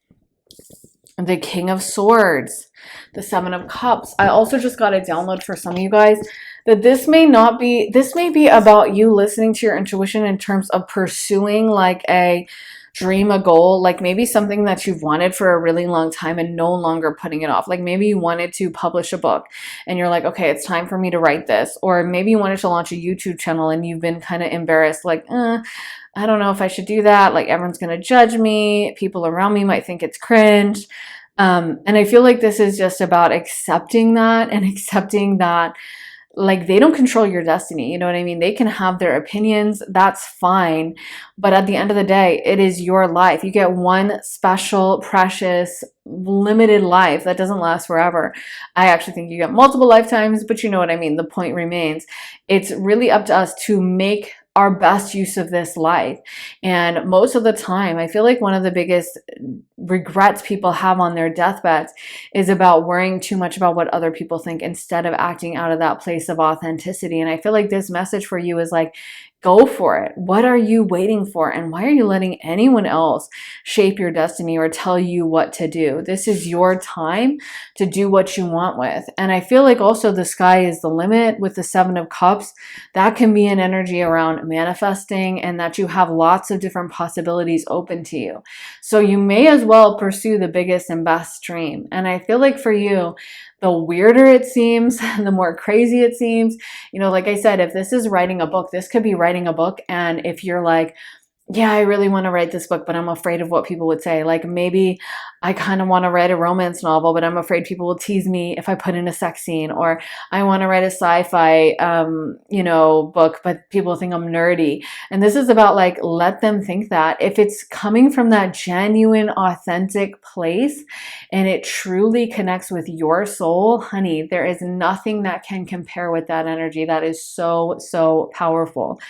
the King of Swords, the Seven of Cups. I also just got a download for some of you guys that this may be about you listening to your intuition in terms of pursuing like a dream, a goal, like maybe something that you've wanted for a really long time and no longer putting it off. Like maybe you wanted to publish a book and you're like, okay, it's time for me to write this. Or maybe you wanted to launch a YouTube channel and you've been kind of embarrassed, like, I don't know if I should do that. Like everyone's going to judge me. People around me might think it's cringe. And I feel like this is just about accepting that and accepting that like they don't control your destiny. You know what I mean? They can have their opinions. That's fine. But at the end of the day, it is your life. You get one special, precious, limited life that doesn't last forever. I actually think you get multiple lifetimes, but you know what I mean? The point remains. It's really up to us to make our best use of this life. And most of the time, I feel like one of the biggest regrets people have on their deathbeds is about worrying too much about what other people think instead of acting out of that place of authenticity. And I feel like this message for you is like, go for it. What are you waiting for? And why are you letting anyone else shape your destiny or tell you what to do? This is your time to do what you want with. And I feel like also the sky is the limit with the Seven of Cups. That can be an energy around manifesting and that you have lots of different possibilities open to you. So you may as well pursue the biggest and best dream. And I feel like for you, the weirder it seems, the more crazy it seems. You know, like I said, if this is writing a book, this could be writing a book. And if you're like, yeah, I really want to write this book, but I'm afraid of what people would say. Like maybe I kind of want to write a romance novel, but I'm afraid people will tease me if I put in a sex scene. Or I want to write a sci-fi, book, but people think I'm nerdy. And this is about like, let them think that. If it's coming from that genuine, authentic place and it truly connects with your soul, honey, there is nothing that can compare with that energy. That is so, so powerful.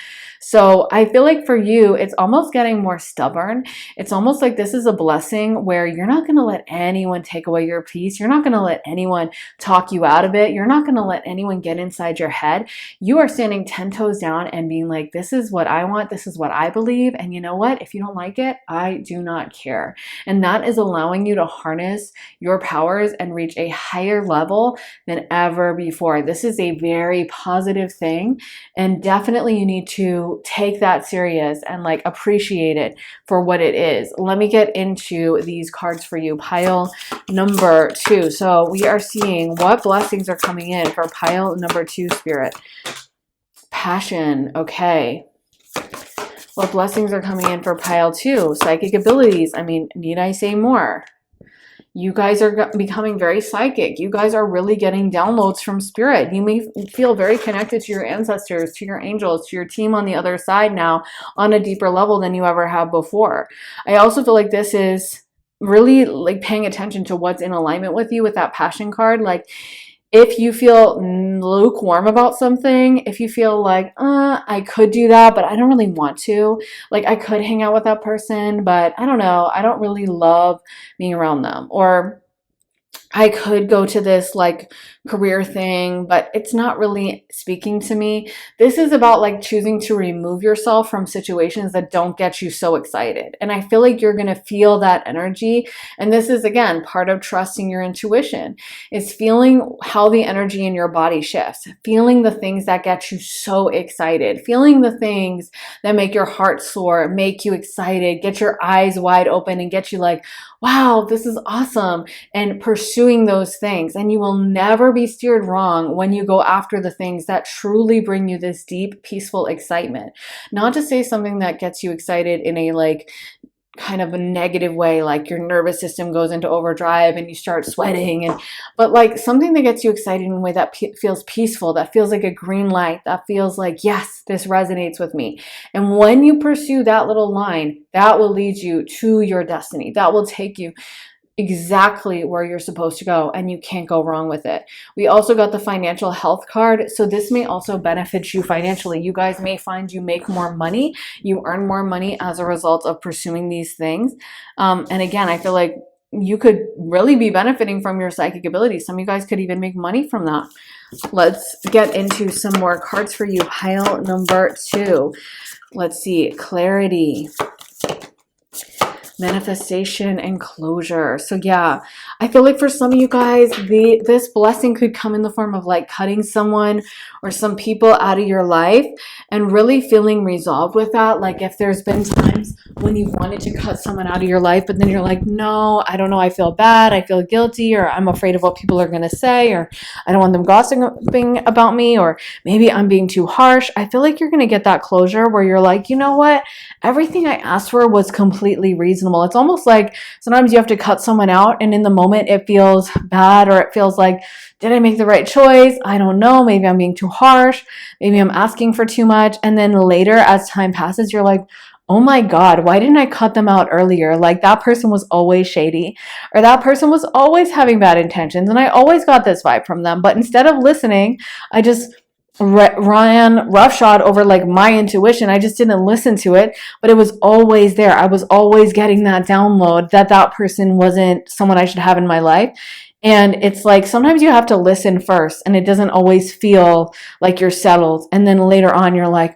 So I feel like for you, it's almost getting more stubborn. It's almost like this is a blessing where you're not going to let anyone take away your peace. You're not going to let anyone talk you out of it. You're not going to let anyone get inside your head. You are standing 10 toes down and being like, this is what I want. This is what I believe. And you know what? If you don't like it, I do not care. And that is allowing you to harness your powers and reach a higher level than ever before. This is a very positive thing. And definitely you need to take that serious and like appreciate it for what it is. Let me get into these cards for you. Pile number 2. So we are seeing what blessings are coming in for pile number 2, Spirit. Passion. Okay. What blessings are coming in for pile 2? Psychic abilities. I mean, need I say more? You guys are becoming very psychic. You guys are really getting downloads from spirit. You may feel very connected to your ancestors, to your angels, to your team on the other side now on a deeper level than you ever have before. I also feel like this is really like paying attention to what's in alignment with you with that passion card. Like if you feel lukewarm about something, if you feel like, I could do that, but I don't really want to. Like I could hang out with that person, but I don't know. I don't really love being around them. Or I could go to this like career thing, but it's not really speaking to me. This is about like choosing to remove yourself from situations that don't get you so excited. And I feel like you're going to feel that energy. And this is, again, part of trusting your intuition. It's feeling how the energy in your body shifts, feeling the things that get you so excited, feeling the things that make your heart soar, make you excited, get your eyes wide open and get you like, wow, this is awesome. And pursuing those things. And you will never be steered wrong when you go after the things that truly bring you this deep, peaceful excitement. Not to say something that gets you excited in a like kind of a negative way, like your nervous system goes into overdrive and you start sweating, but like something that gets you excited in a way that feels peaceful, that feels like a green light, that feels like, yes, this resonates with me. And when you pursue that little line, that will lead you to your destiny. That will take you exactly where you're supposed to go, and you can't go wrong with it. We also got the financial health card, so this may also benefit you financially. You guys may find you make more money, you earn more money as a result of pursuing these things. And again, I feel like you could really be benefiting from your psychic abilities. Some of you guys could even make money from that. Let's get into some more cards for you. Pile number 2. Let's see, clarity. manifestation and closure. So yeah, I feel like for some of you guys, this blessing could come in the form of like cutting someone or some people out of your life and really feeling resolved with that. Like if there's been times when you wanted to cut someone out of your life, but then you're like, no, I don't know, I feel bad, I feel guilty, or I'm afraid of what people are going to say, or I don't want them gossiping about me, or maybe I'm being too harsh. I feel like you're going to get that closure where you're like, you know what? Everything I asked for was completely reasonable. It's almost like sometimes you have to cut someone out and in the moment it feels bad, or it feels like, did I make the right choice? I don't know. Maybe I'm being too harsh. Maybe I'm asking for too much. And then later, as time passes, you're like, oh my God, why didn't I cut them out earlier? Like that person was always shady, or that person was always having bad intentions. And I always got this vibe from them. But instead of listening, I just ran roughshod over like my intuition. I just didn't listen to it, but it was always there. I was always getting that download that that person wasn't someone I should have in my life. And it's like sometimes you have to listen first, and it doesn't always feel like you're settled. And then later on, you're like,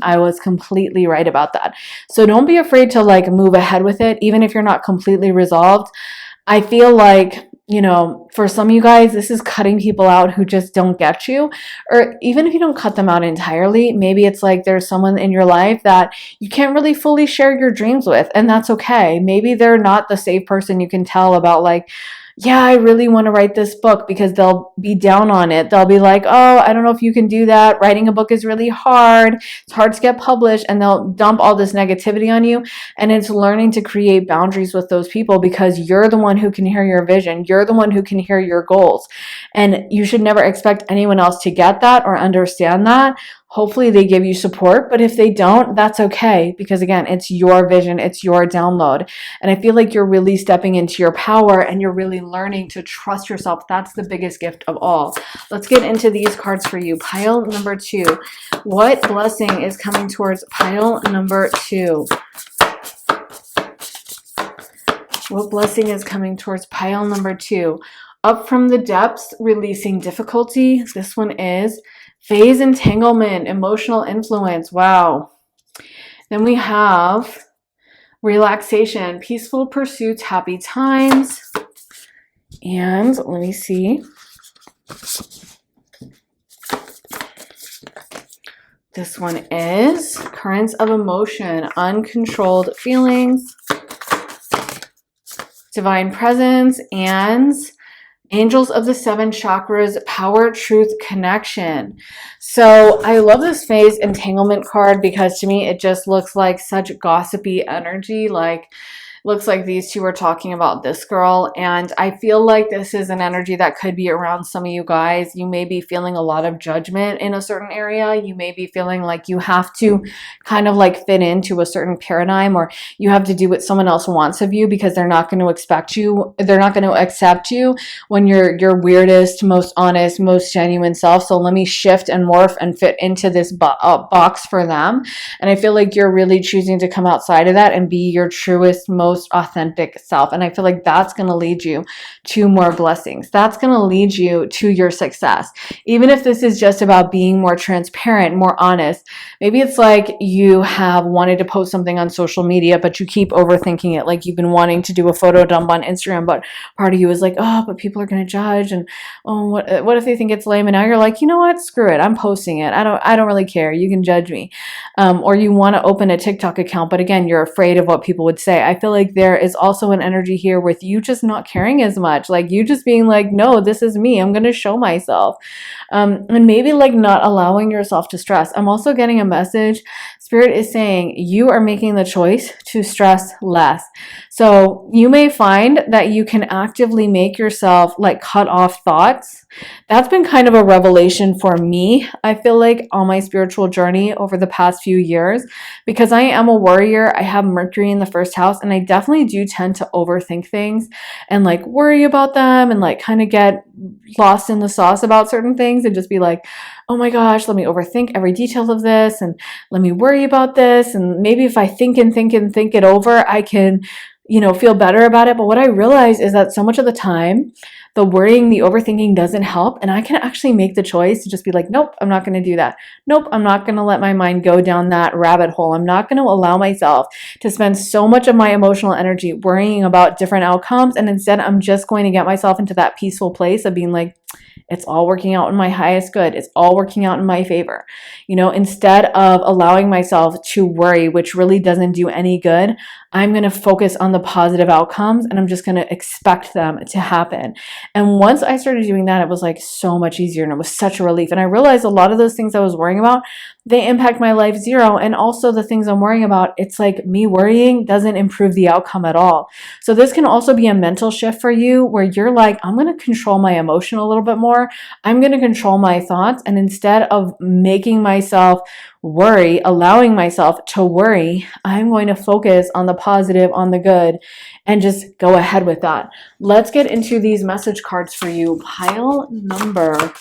I was completely right about that. So don't be afraid to like move ahead with it, even if you're not completely resolved. I feel like, you know, for some of you guys, this is cutting people out who just don't get you. Or even if you don't cut them out entirely, maybe it's like there's someone in your life that you can't really fully share your dreams with, and that's okay. Maybe they're not the safe person you can tell about, like, yeah, I really want to write this book, because they'll be down on it. They'll be like, oh, I don't know if you can do that. Writing a book is really hard. It's hard to get published. And they'll dump all this negativity on you. And it's learning to create boundaries with those people, because you're the one who can hear your vision. You're the one who can hear your goals. And you should never expect anyone else to get that or understand that. Hopefully they give you support, but if they don't, that's okay, because again, it's your vision, it's your download. And I feel like you're really stepping into your power, and you're really learning to trust yourself. That's the biggest gift of all. Let's get into these cards for you. Pile number 2. What blessing is coming towards pile number 2? What blessing is coming towards pile number 2? Up from the depths, releasing difficulty. This one is phase entanglement, emotional influence. Wow. Then we have relaxation, peaceful pursuits, happy times. And let me see. This one is currents of emotion, uncontrolled feelings, divine presence, and angels of the 7 chakras, power, truth, connection. So I love this phase entanglement card, because to me it just looks like such gossipy energy. Like, looks like these two are talking about this girl, and I feel like this is an energy that could be around some of you guys. You may be feeling a lot of judgment in a certain area. You may be feeling like you have to kind of like fit into a certain paradigm, or you have to do what someone else wants of you, because they're not going to accept you when you're your weirdest, most honest, most genuine self. So let me shift and morph and fit into this box for them. And I feel like you're really choosing to come outside of that and be your truest, most authentic self. And I feel like that's going to lead you to more blessings. That's going to lead you to your success. Even if this is just about being more transparent, more honest. Maybe it's like you have wanted to post something on social media, but you keep overthinking it. Like you've been wanting to do a photo dump on Instagram, but part of you is like, oh, but people are going to judge. And oh, what if they think it's lame? And now you're like, you know what? Screw it. I'm posting it. I don't really care. You can judge me. Or you want to open a TikTok account, but again, you're afraid of what people would say. I feel like there is also an energy here with you just not caring as much, like you just being like, no, this is me, I'm going to show myself. And maybe like not allowing yourself to stress. I'm also getting a message. Spirit is saying you are making the choice to stress less. So you may find that you can actively make yourself like cut off thoughts. That's been kind of a revelation for me, I feel like, on my spiritual journey over the past few years, because I am a worrier. I have Mercury in the 1st house, and I definitely do tend to overthink things and like worry about them and like kind of get lost in the sauce about certain things and just be like, oh my gosh, let me overthink every detail of this and let me worry about this. And maybe if I think it over, I can, feel better about it. But what I realize is that so much of the time, the worrying, the overthinking doesn't help. And I can actually make the choice to just be like, nope, I'm not going to do that. Nope, I'm not going to let my mind go down that rabbit hole. I'm not going to allow myself to spend so much of my emotional energy worrying about different outcomes. And instead, I'm just going to get myself into that peaceful place of being like, it's all working out in my highest good. It's all working out in my favor. Instead of allowing myself to worry, which really doesn't do any good, I'm going to focus on the positive outcomes and I'm just going to expect them to happen. And once I started doing that, it was like so much easier and it was such a relief. And I realized a lot of those things I was worrying about, they impact my life zero. And also the things I'm worrying about, it's like me worrying doesn't improve the outcome at all. So this can also be a mental shift for you where you're like, I'm going to control my emotion a little bit more. I'm going to control my thoughts. And instead of making myself worry, allowing myself to worry, I'm going to focus on the positive, on the good, and just go ahead with that. Let's get into these message cards for you. Pile number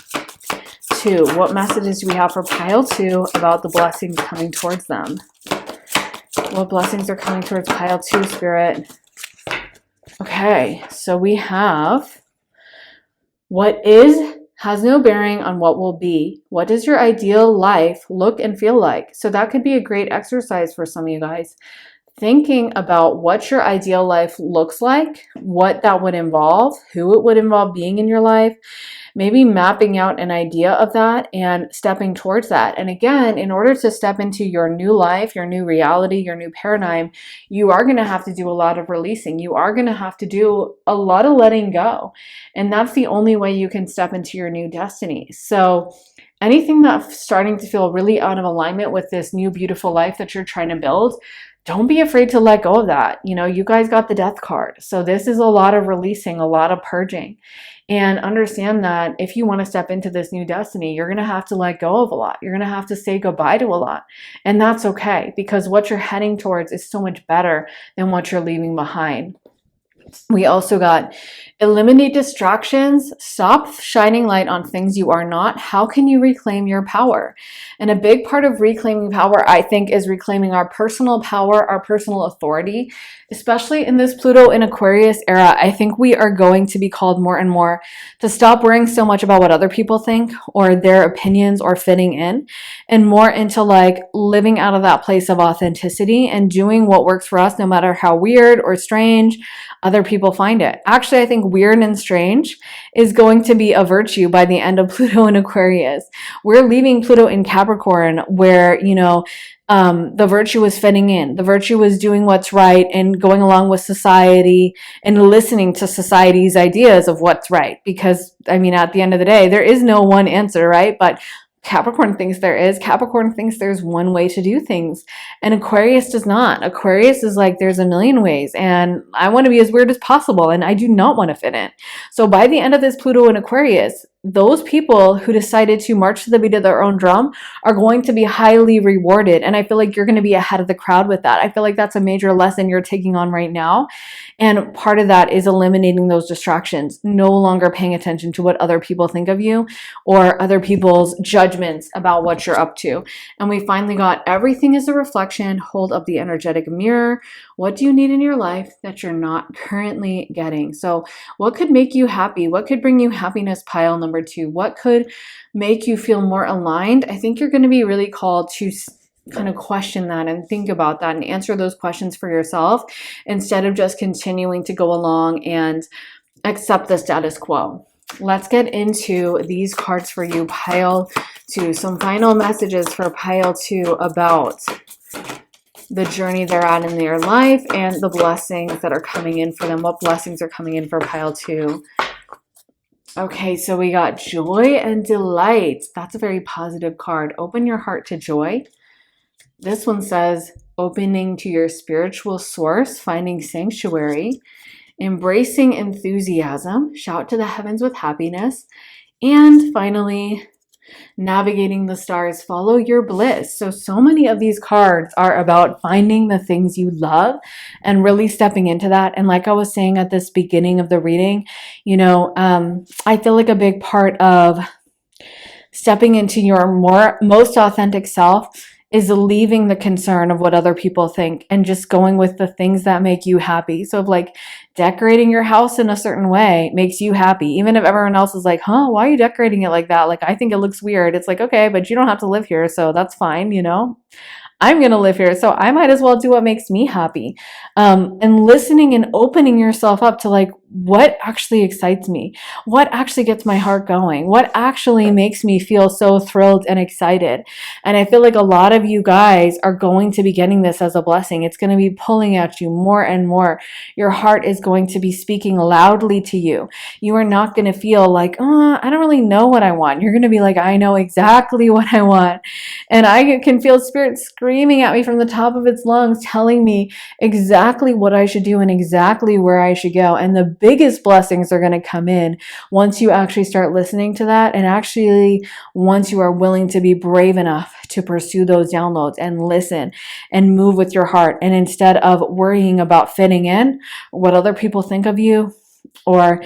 2. What messages do we have for pile 2 about the blessings coming towards them? What blessings are coming towards pile 2, Spirit? Okay, so we have what is has no bearing on what will be. What does your ideal life look and feel like? So that could be a great exercise for some of you guys. Thinking about what your ideal life looks like, what that would involve, who it would involve being in your life, maybe mapping out an idea of that and stepping towards that. And again, in order to step into your new life, your new reality, your new paradigm, you are going to have to do a lot of releasing. You are going to have to do a lot of letting go. And that's the only way you can step into your new destiny. So anything that's starting to feel really out of alignment with this new beautiful life that you're trying to build, don't be afraid to let go of that. You guys got the death card. So this is a lot of releasing, a lot of purging. And understand that if you want to step into this new destiny, you're going to have to let go of a lot. You're going to have to say goodbye to a lot. And that's okay, because what you're heading towards is so much better than what you're leaving behind. We also got eliminate distractions, stop shining light on things you are not. How can you reclaim your power? And a big part of reclaiming power, I think, is reclaiming our personal power, our personal authority, especially in this Pluto in Aquarius era. I think we are going to be called more and more to stop worrying so much about what other people think or their opinions or fitting in, and more into like living out of that place of authenticity and doing what works for us, no matter how weird or strange other people find it. Actually, I think weird and strange is going to be a virtue by the end of Pluto in Aquarius. We're leaving Pluto in Capricorn where, the virtue was fitting in. The virtue was doing what's right and going along with society and listening to society's ideas of what's right. Because, at the end of the day, there is no one answer, right? But Capricorn thinks there is. Capricorn thinks there's one way to do things. And Aquarius does not. Aquarius is like, there's a million ways. And I want to be as weird as possible. And I do not want to fit in. So by the end of this Pluto in Aquarius, those people who decided to march to the beat of their own drum are going to be highly rewarded. And I feel like you're going to be ahead of the crowd with that. I feel like that's a major lesson you're taking on right now. And part of that is eliminating those distractions, no longer paying attention to what other people think of you or other people's judgments about what you're up to. And we finally got everything is a reflection. Hold up the energetic mirror. What do you need in your life that you're not currently getting? So what could make you happy? What could bring you happiness? Pile number 2. What could make you feel more aligned? I think you're going to be really called to kind of question that and think about that and answer those questions for yourself instead of just continuing to go along and accept the status quo. Let's get into these cards for you, pile 2. Some final messages for pile 2 about the journey they're at in their life and the blessings that are coming in for them. What blessings are coming in for pile 2? Okay, so we got joy and delight. That's a very positive card. Open your heart to joy. This one says opening to your spiritual source, finding sanctuary, embracing enthusiasm, shout to the heavens with happiness, and finally, navigating the stars, follow your bliss. So many of these cards are about finding the things you love and really stepping into that. And like I was saying at this beginning of the reading, I feel like a big part of stepping into your most authentic self is leaving the concern of what other people think and just going with the things that make you happy. So if like decorating your house in a certain way makes you happy, even if everyone else is like, huh, why are you decorating it like that? Like, I think it looks weird. It's like, okay, but you don't have to live here, so that's fine, you know? I'm going to live here, so I might as well do what makes me happy. And listening and opening yourself up to like what actually excites me, what actually gets my heart going, what actually makes me feel so thrilled and excited. And I feel like a lot of you guys are going to be getting this as a blessing. It's going to be pulling at you more and more. Your heart is going to be speaking loudly to you. You are not going to feel like, oh, I don't really know what I want. You're going to be like, I know exactly what I want. And I can feel spirit screaming at me from the top of its lungs, telling me exactly what I should do and exactly where I should go. And the biggest blessings are going to come in once you actually start listening to that, and actually once you are willing to be brave enough to pursue those downloads and listen and move with your heart. And instead of worrying about fitting in, what other people think of you, or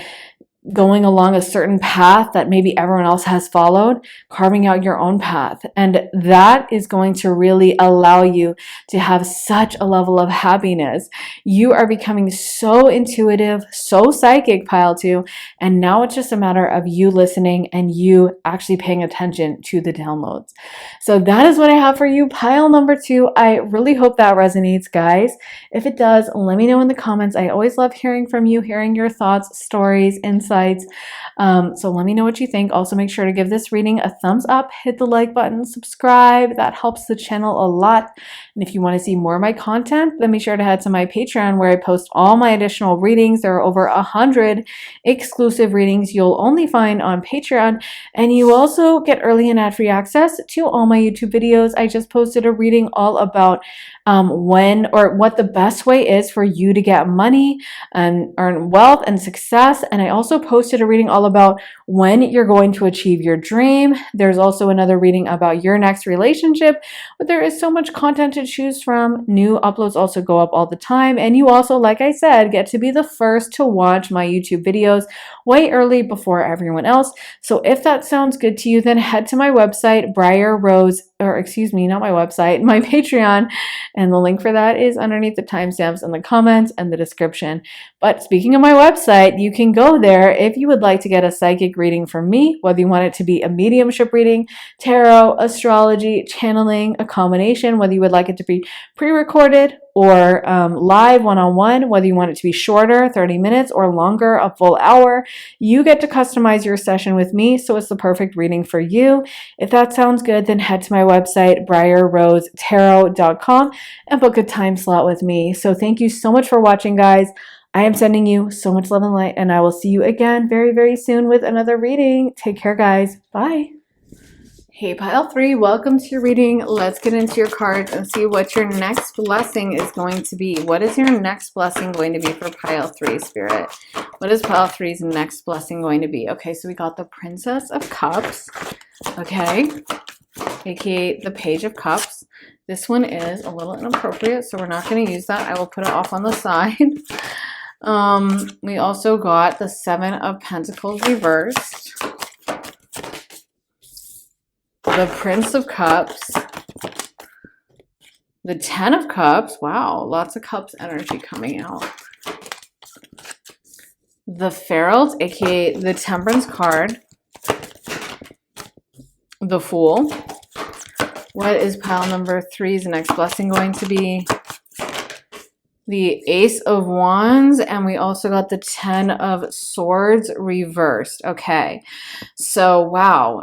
going along a certain path that maybe everyone else has followed, carving out your own path. And that is going to really allow you to have such a level of happiness. You are becoming so intuitive, so psychic, pile two. And now it's just a matter of you listening and you actually paying attention to the downloads. So that is what I have for you, pile number two. I really hope that resonates, guys. If it does, let me know in the comments. I always love hearing from you, hearing your thoughts, stories, insights. So let me know what you think. Also, make sure to give this reading a thumbs up, hit the like button, subscribe. That helps the channel a lot. And if you want to see more of my content, then be sure to head to my Patreon, where I post all my additional readings. There are over 100 exclusive readings you'll only find on Patreon. And you also get early and ad-free access to all my YouTube videos. I just posted a reading all about when or what the best way is for you to get money and earn wealth and success. And I also posted a reading all about when you're going to achieve your dream. There's also another reading about your next relationship, but there is so much content to choose from. New uploads also go up all the time. And you also, like I said, get to be the first to watch my YouTube videos way early before everyone else. So if that sounds good to you, then head to my website, not my website, my Patreon. And the link for that is underneath the timestamps in the comments and the description. But speaking of my website, you can go there if you would like to get a psychic reading from me, whether you want it to be a mediumship reading, tarot, astrology, channeling, a combination, whether you would like it to be pre-recorded or live one-on-one, whether you want it to be shorter, 30 minutes, or longer, a full hour. You get to customize your session with me, so it's the perfect reading for you. If that sounds good, then head to my website, briarrosetarot.com, and book a time slot with me. So thank you so much for watching, guys. I am sending you so much love and light, and I will see you again very, very soon with another reading. Take care, guys. Bye. Hey, pile three, welcome to your reading. Let's get into your cards and see what your next blessing is going to be. What is your next blessing going to be for pile three, Spirit? What is pile three's next blessing going to be? Okay, so we got the Princess of Cups, okay, aka the Page of Cups. This one is a little inappropriate, so we're not going to use that. I will put it off on the side. We also got the Seven of Pentacles reversed, the Prince of Cups, the Ten of Cups. Wow, lots of cups energy coming out. The Pharaohs, aka the Temperance card, the Fool. What is pile number three's next blessing going to be? The Ace of Wands, and we also got the Ten of Swords reversed. Okay, so wow,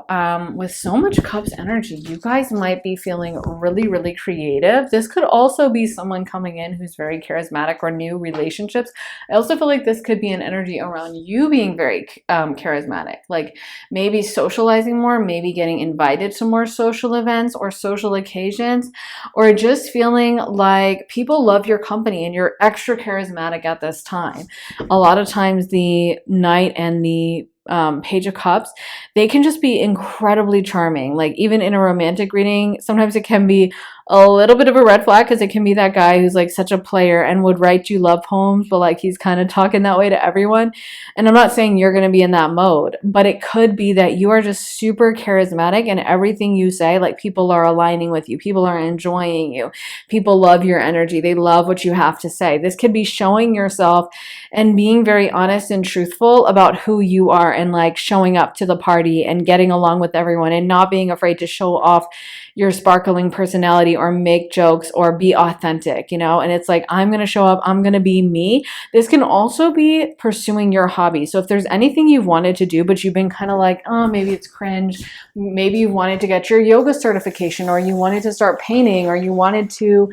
with so much cups energy, you guys might be feeling really, really creative. This could also be someone coming in who's very charismatic, or new relationships. I also feel like this could be an energy around you being very charismatic, like maybe socializing more, maybe getting invited to more social events or social occasions, or just feeling like people love your company and you're extra charismatic at this time. A lot of times the Knight and the Page of Cups, they can just be incredibly charming. Like even in a romantic reading, sometimes it can be a little bit of a red flag because it can be that guy who's like such a player and would write you love poems, but like he's kind of talking that way to everyone. And I'm not saying you're going to be in that mode, but it could be that you are just super charismatic and everything you say, like people are aligning with you, people are enjoying you, people love your energy, they love what you have to say. This could be showing yourself and being very honest and truthful about who you are and like showing up to the party and getting along with everyone and not being afraid to show off your sparkling personality or make jokes or be authentic, you know? And it's like, I'm going to show up, I'm going to be me. This can also be pursuing your hobby. So if there's anything you've wanted to do, but you've been kind of like, oh, maybe it's cringe. Maybe you wanted to get your yoga certification, or you wanted to start painting, or you wanted to,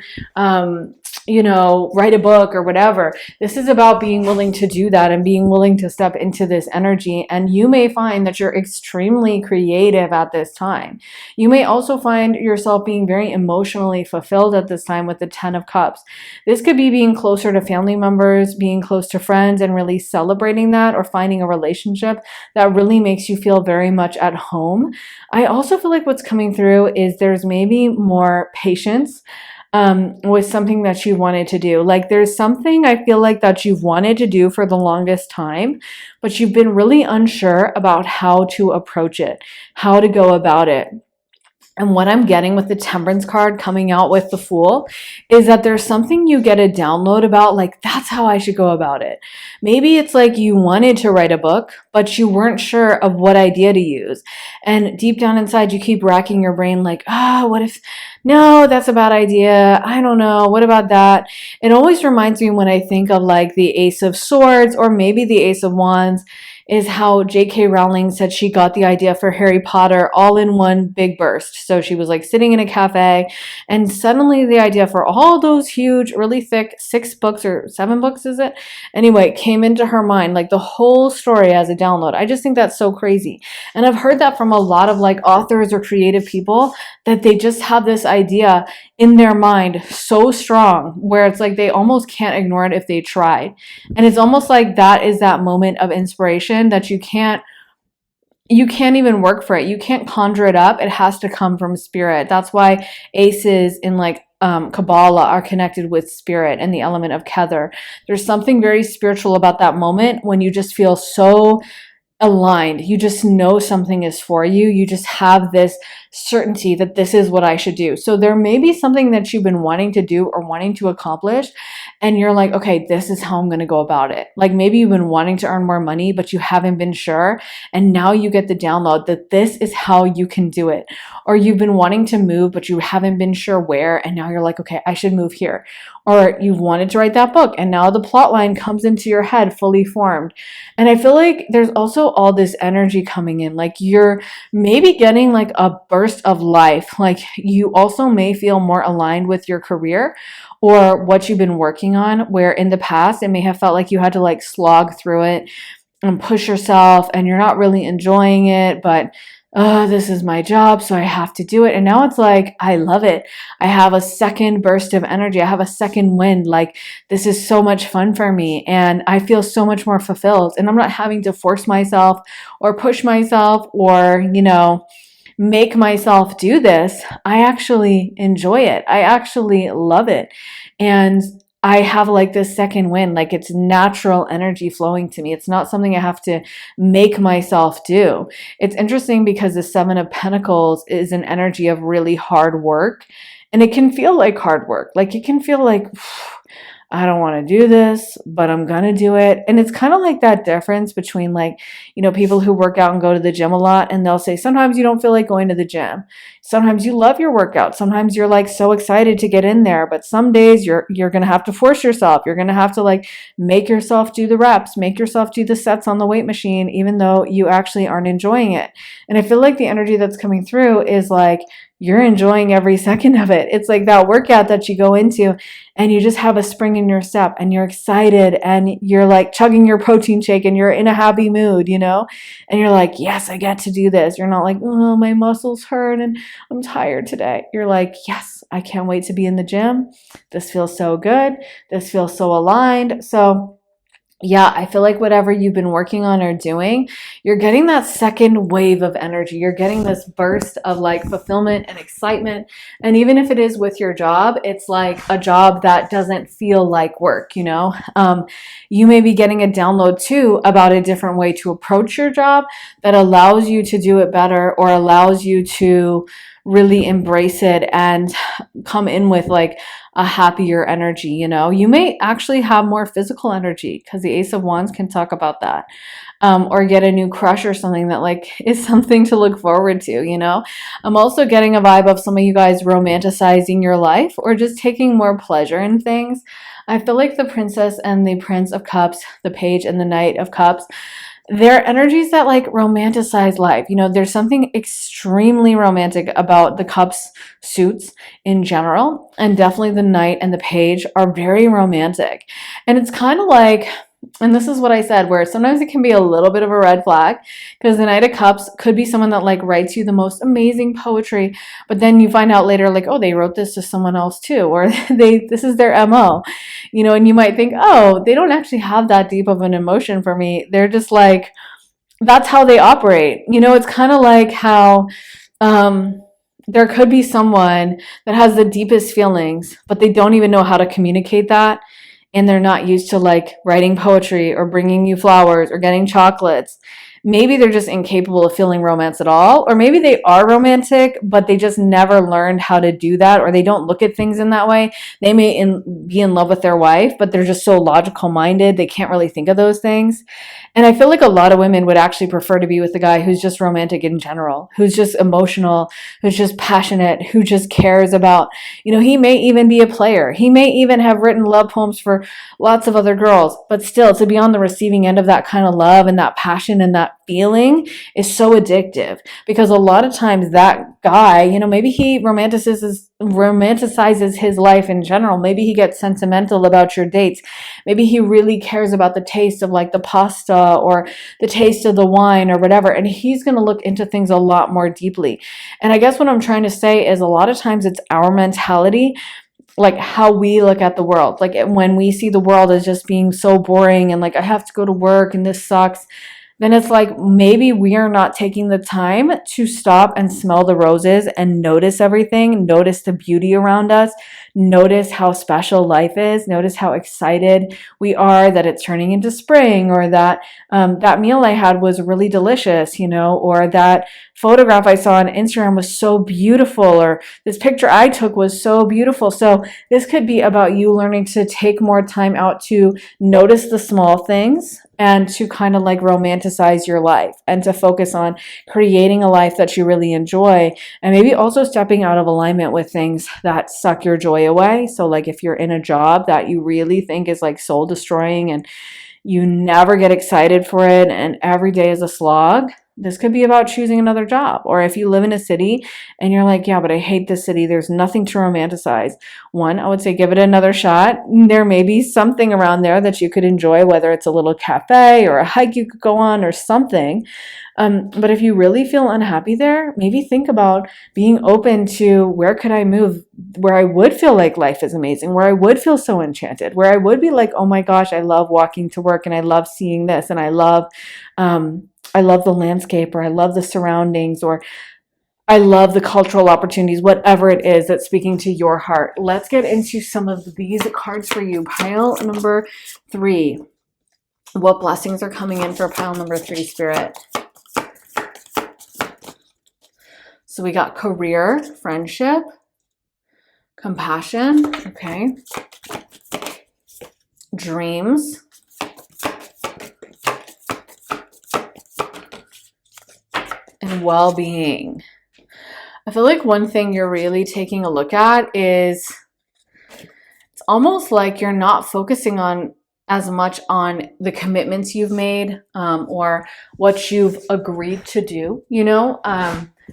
write a book or whatever. This is about being willing to do that and being willing to step into this energy. And you may find that you're extremely creative at this time. You may also find yourself being very emotionally fulfilled at this time with the 10 of Cups. This could be being closer to family members, being close to friends, and really celebrating that, or finding a relationship that really makes you feel very much at home. I also feel like what's coming through is there's maybe more patience with something that you wanted to do. Like there's something I feel like that you've wanted to do for the longest time, but you've been really unsure about how to approach it, how to go about it. And what I'm getting with the Temperance card coming out with the Fool is that there's something you get a download about, like, that's how I should go about it. Maybe it's like you wanted to write a book, but you weren't sure of what idea to use. And deep down inside, you keep racking your brain like, what if, no, that's a bad idea. I don't know. What about that? It always reminds me when I think of like the Ace of Swords or maybe the Ace of Wands, is how J.K. Rowling said she got the idea for Harry Potter all in one big burst. So she was like sitting in a cafe, and suddenly the idea for all those huge, really thick 6 books or 7 books, is it? Anyway, came into her mind, like the whole story as a download. I just think that's so crazy. And I've heard that from a lot of like authors or creative people, that they just have this idea in their mind so strong where it's like they almost can't ignore it if they tried. And it's almost like that is that moment of inspiration that you can't even work for it. You can't conjure it up. It has to come from spirit. That's why aces in like Kabbalah are connected with spirit and the element of Kether. There's something very spiritual about that moment when you just feel so aligned. You just know something is for you. You just have this certainty that this is what I should do. So there may be something that you've been wanting to do or wanting to accomplish, and you're like, okay, this is how I'm going to go about it. Like maybe you've been wanting to earn more money, but you haven't been sure. And now you get the download that this is how you can do it. Or you've been wanting to move, but you haven't been sure where. And now you're like, okay, I should move here. Or you've wanted to write that book, and now the plot line comes into your head fully formed. And I feel like there's also all this energy coming in. Like you're maybe getting like a burst of life. Like you also may feel more aligned with your career or what you've been working on, where in the past it may have felt like you had to like slog through it and push yourself and you're not really enjoying it, but this is my job, so I have to do it. And now it's like, I love it. I have a second burst of energy. I have a second wind. Like, this is so much fun for me. And I feel so much more fulfilled. And I'm not having to force myself or push myself or, make myself do this. I actually enjoy it. I actually love it. And I have like this second wind, like it's natural energy flowing to me. It's not something I have to make myself do. It's interesting because the 7 of Pentacles is an energy of really hard work, and it can feel like hard work. Like it can feel like, I don't want to do this, but I'm going to do it. And it's kind of like that difference between like, people who work out and go to the gym a lot, and they'll say, sometimes you don't feel like going to the gym. Sometimes you love your workout. Sometimes you're like so excited to get in there, but some days you're going to have to force yourself. You're going to have to like make yourself do the reps, make yourself do the sets on the weight machine, even though you actually aren't enjoying it. And I feel like the energy that's coming through is like, you're enjoying every second of it. It's like that workout that you go into and you just have a spring in your step and you're excited and you're like chugging your protein shake and you're in a happy mood, and you're like, yes, I get to do this. You're not like, oh, my muscles hurt and I'm tired today. You're like, yes, I can't wait to be in the gym. This feels so good. This feels so aligned. So yeah, I feel like whatever you've been working on or doing, you're getting that second wave of energy. You're getting this burst of like fulfillment and excitement. And even if it is with your job, it's like a job that doesn't feel like work, you know? You may be getting a download too about a different way to approach your job that allows you to do it better or allows you to really embrace it and come in with like a happier energy. You know, you may actually have more physical energy because the Ace of Wands can talk about that, or get a new crush or something that like is something to look forward to. You know, I'm also getting a vibe of some of you guys romanticizing your life or just taking more pleasure in things. I feel like the Princess and the Prince of Cups, the Page and the Knight of Cups, they're energies that like romanticize life. You know, there's something extremely romantic about the cups suits in general, and definitely the knight and the page are very romantic. And it's kind of like, and this is what I said, where sometimes it can be a little bit of a red flag because the Knight of Cups could be someone that like writes you the most amazing poetry, but then you find out later, like, oh, they wrote this to someone else too, or this is their MO, you know, and you might think, oh, they don't actually have that deep of an emotion for me. They're just like, that's how they operate. You know, it's kind of like how there could be someone that has the deepest feelings, but they don't even know how to communicate that, and they're not used to like writing poetry or bringing you flowers or getting chocolates. Maybe they're just incapable of feeling romance at all, or maybe they are romantic, but they just never learned how to do that, or they don't look at things in that way. They may be in love with their wife, but they're just so logical minded, they can't really think of those things. And I feel like a lot of women would actually prefer to be with a guy who's just romantic in general, who's just emotional, who's just passionate, who just cares about, you know, he may even be a player. He may even have written love poems for lots of other girls, but still to be on the receiving end of that kind of love and that passion and that feeling is so addictive, because a lot of times that guy, you know, maybe he romanticizes his life in general. Maybe he gets sentimental about your dates. Maybe he really cares about the taste of like the pasta or the taste of the wine or whatever. And he's going to look into things a lot more deeply. And I guess what I'm trying to say is a lot of times it's our mentality, like how we look at the world. Like when we see the world as just being so boring and like, I have to go to work and this sucks, then it's like maybe we are not taking the time to stop and smell the roses and notice everything, notice the beauty around us, notice how special life is, notice how excited we are that it's turning into spring, or that that meal I had was really delicious, you know, or that photograph I saw on Instagram was so beautiful, or this picture I took was so beautiful. So this could be about you learning to take more time out to notice the small things and to kind of like romanticize your life and to focus on creating a life that you really enjoy, and maybe also stepping out of alignment with things that suck your joy away. So like if you're in a job that you really think is like soul destroying and you never get excited for it and every day is a slog, this could be about choosing another job. Or if you live in a city and you're like, yeah, but I hate this city, there's nothing to romanticize. One, I would say give it another shot. There may be something around there that you could enjoy, whether it's a little cafe or a hike you could go on or something. But if you really feel unhappy there, maybe think about being open to, where could I move where I would feel like life is amazing, where I would feel so enchanted, where I would be like, oh my gosh, I love walking to work and I love seeing this and I love the landscape, or I love the surroundings, or I love the cultural opportunities, whatever it is that's speaking to your heart. Let's get into some of these cards for you. Pile number 3. What blessings are coming in for pile number 3, Spirit? So we got career, friendship, compassion, okay, dreams, and well-being. I feel like one thing you're really taking a look at is it's almost like you're not focusing on as much on the commitments you've made, or what you've agreed to do, you know?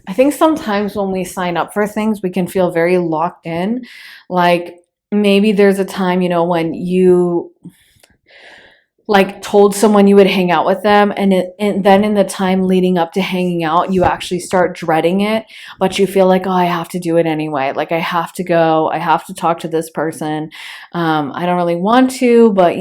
I think sometimes when we sign up for things, we can feel very locked in. Like maybe there's a time, you know, when you like told someone you would hang out with them, and then in the time leading up to hanging out, you actually start dreading it, but you feel like, oh, I have to do it anyway. Like I have to go, I have to talk to this person. I don't really want to, but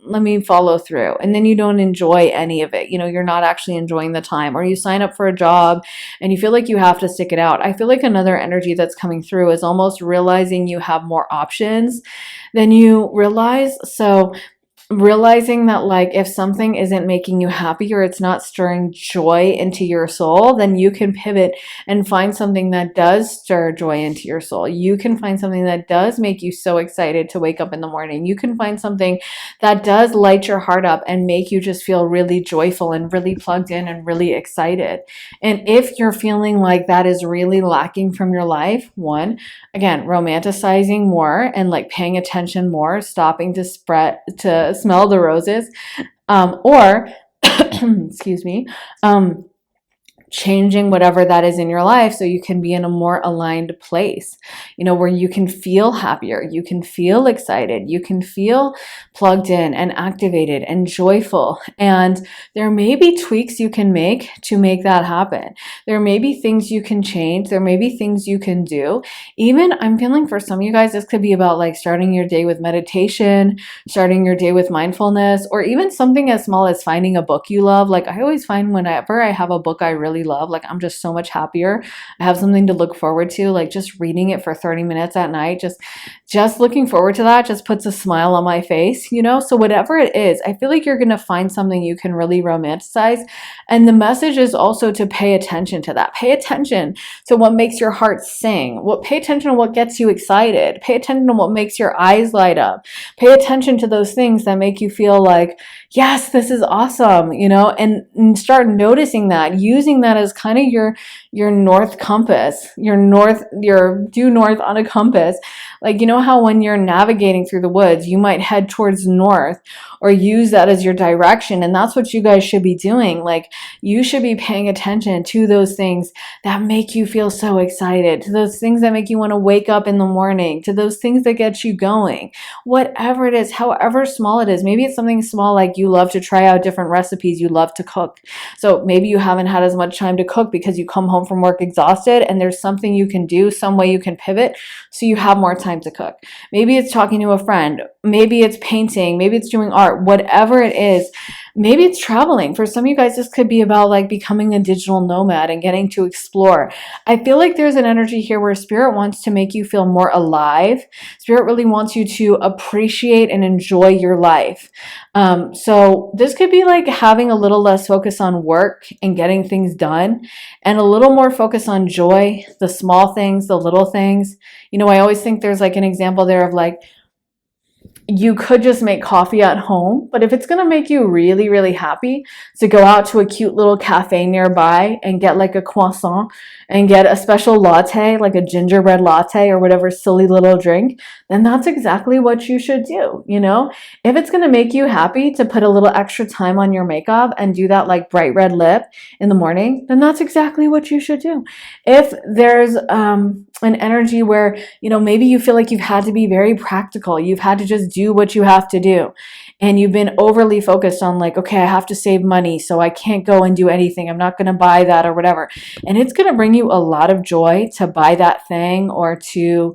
let me follow through. And then you don't enjoy any of it. You're not actually enjoying the time, or you sign up for a job and you feel like you have to stick it out. I feel like another energy that's coming through is almost realizing you have more options than you realize. So realizing that, like, if something isn't making you happy or it's not stirring joy into your soul, then you can pivot and find something that does stir joy into your soul. You can find something that does make you so excited to wake up in the morning. You can find something that does light your heart up and make you just feel really joyful and really plugged in and really excited. And if you're feeling like that is really lacking from your life, one, again, romanticizing more and like paying attention more, stopping to smell the roses, or excuse me, changing whatever that is in your life so you can be in a more aligned place, where you can feel happier, you can feel excited, you can feel plugged in and activated and joyful. And there may be tweaks you can make to make that happen. There may be things you can change. There may be things you can do. Even I'm feeling for some of you guys, this could be about like starting your day with meditation, starting your day with mindfulness, or even something as small as finding a book you love. Like I always find whenever I have a book I really love, like I'm just so much happier. I have something to look forward to, like just reading it for 30 minutes at night, just looking forward to that just puts a smile on my face, so whatever it is, I feel like you're going to find something you can really romanticize. And the message is also to pay attention to that. Pay attention to what makes your heart sing. Pay attention to what gets you excited. Pay attention to what makes your eyes light up. Pay attention to those things that make you feel like, yes, this is awesome, and start noticing that, using that as kind of your north compass, your due north on a compass. Like, how when you're navigating through the woods, you might head towards north or use that as your direction. And that's what you guys should be doing. Like, you should be paying attention to those things that make you feel so excited, to those things that make you want to wake up in the morning, to those things that get you going, whatever it is, however small it is. Maybe it's something small, like you love to try out different recipes, you love to cook. So maybe you haven't had as much time to cook because you come home from work exhausted, and there's something you can do, some way you can pivot so you have more time to cook. Maybe it's talking to a friend, maybe it's painting, maybe it's doing art, whatever it is. Maybe it's traveling. For some of you guys, this could be about like becoming a digital nomad and getting to explore. I feel like there's an energy here where Spirit wants to make you feel more alive. Spirit really wants you to appreciate and enjoy your life. So this could be like having a little less focus on work and getting things done, and a little more focus on joy, the small things, the little things. I always think there's like an example there of like, you could just make coffee at home, but if it's going to make you really, really happy to go out to a cute little cafe nearby and get like a croissant and get a special latte, like a gingerbread latte or whatever silly little drink, then that's exactly what you should do. If it's going to make you happy to put a little extra time on your makeup and do that like bright red lip in the morning, then that's exactly what you should do. If there's an energy where, maybe you feel like you've had to be very practical, you've had to just do what you have to do, and you've been overly focused on like, okay, I have to save money, so I can't go and do anything, I'm not going to buy that or whatever, and it's going to bring you a lot of joy to buy that thing or to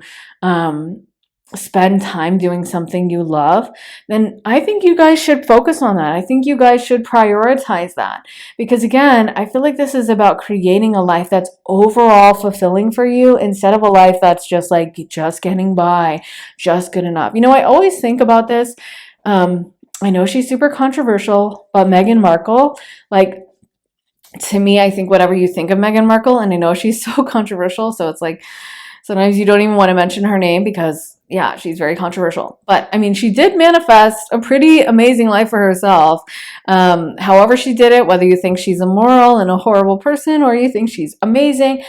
spend time doing something you love, then I think you guys should focus on that. I think you guys should prioritize that, because again, I feel like this is about creating a life that's overall fulfilling for you instead of a life that's just like just getting by, just good enough. I always think about this. I know she's super controversial, but Meghan Markle, like, to me, I think whatever you think of Meghan Markle, and I know she's so controversial, so it's like sometimes you don't even want to mention her name because, yeah, she's very controversial. But I mean, she did manifest a pretty amazing life for herself. However she did it, whether you think she's immoral and a horrible person or you think she's amazing,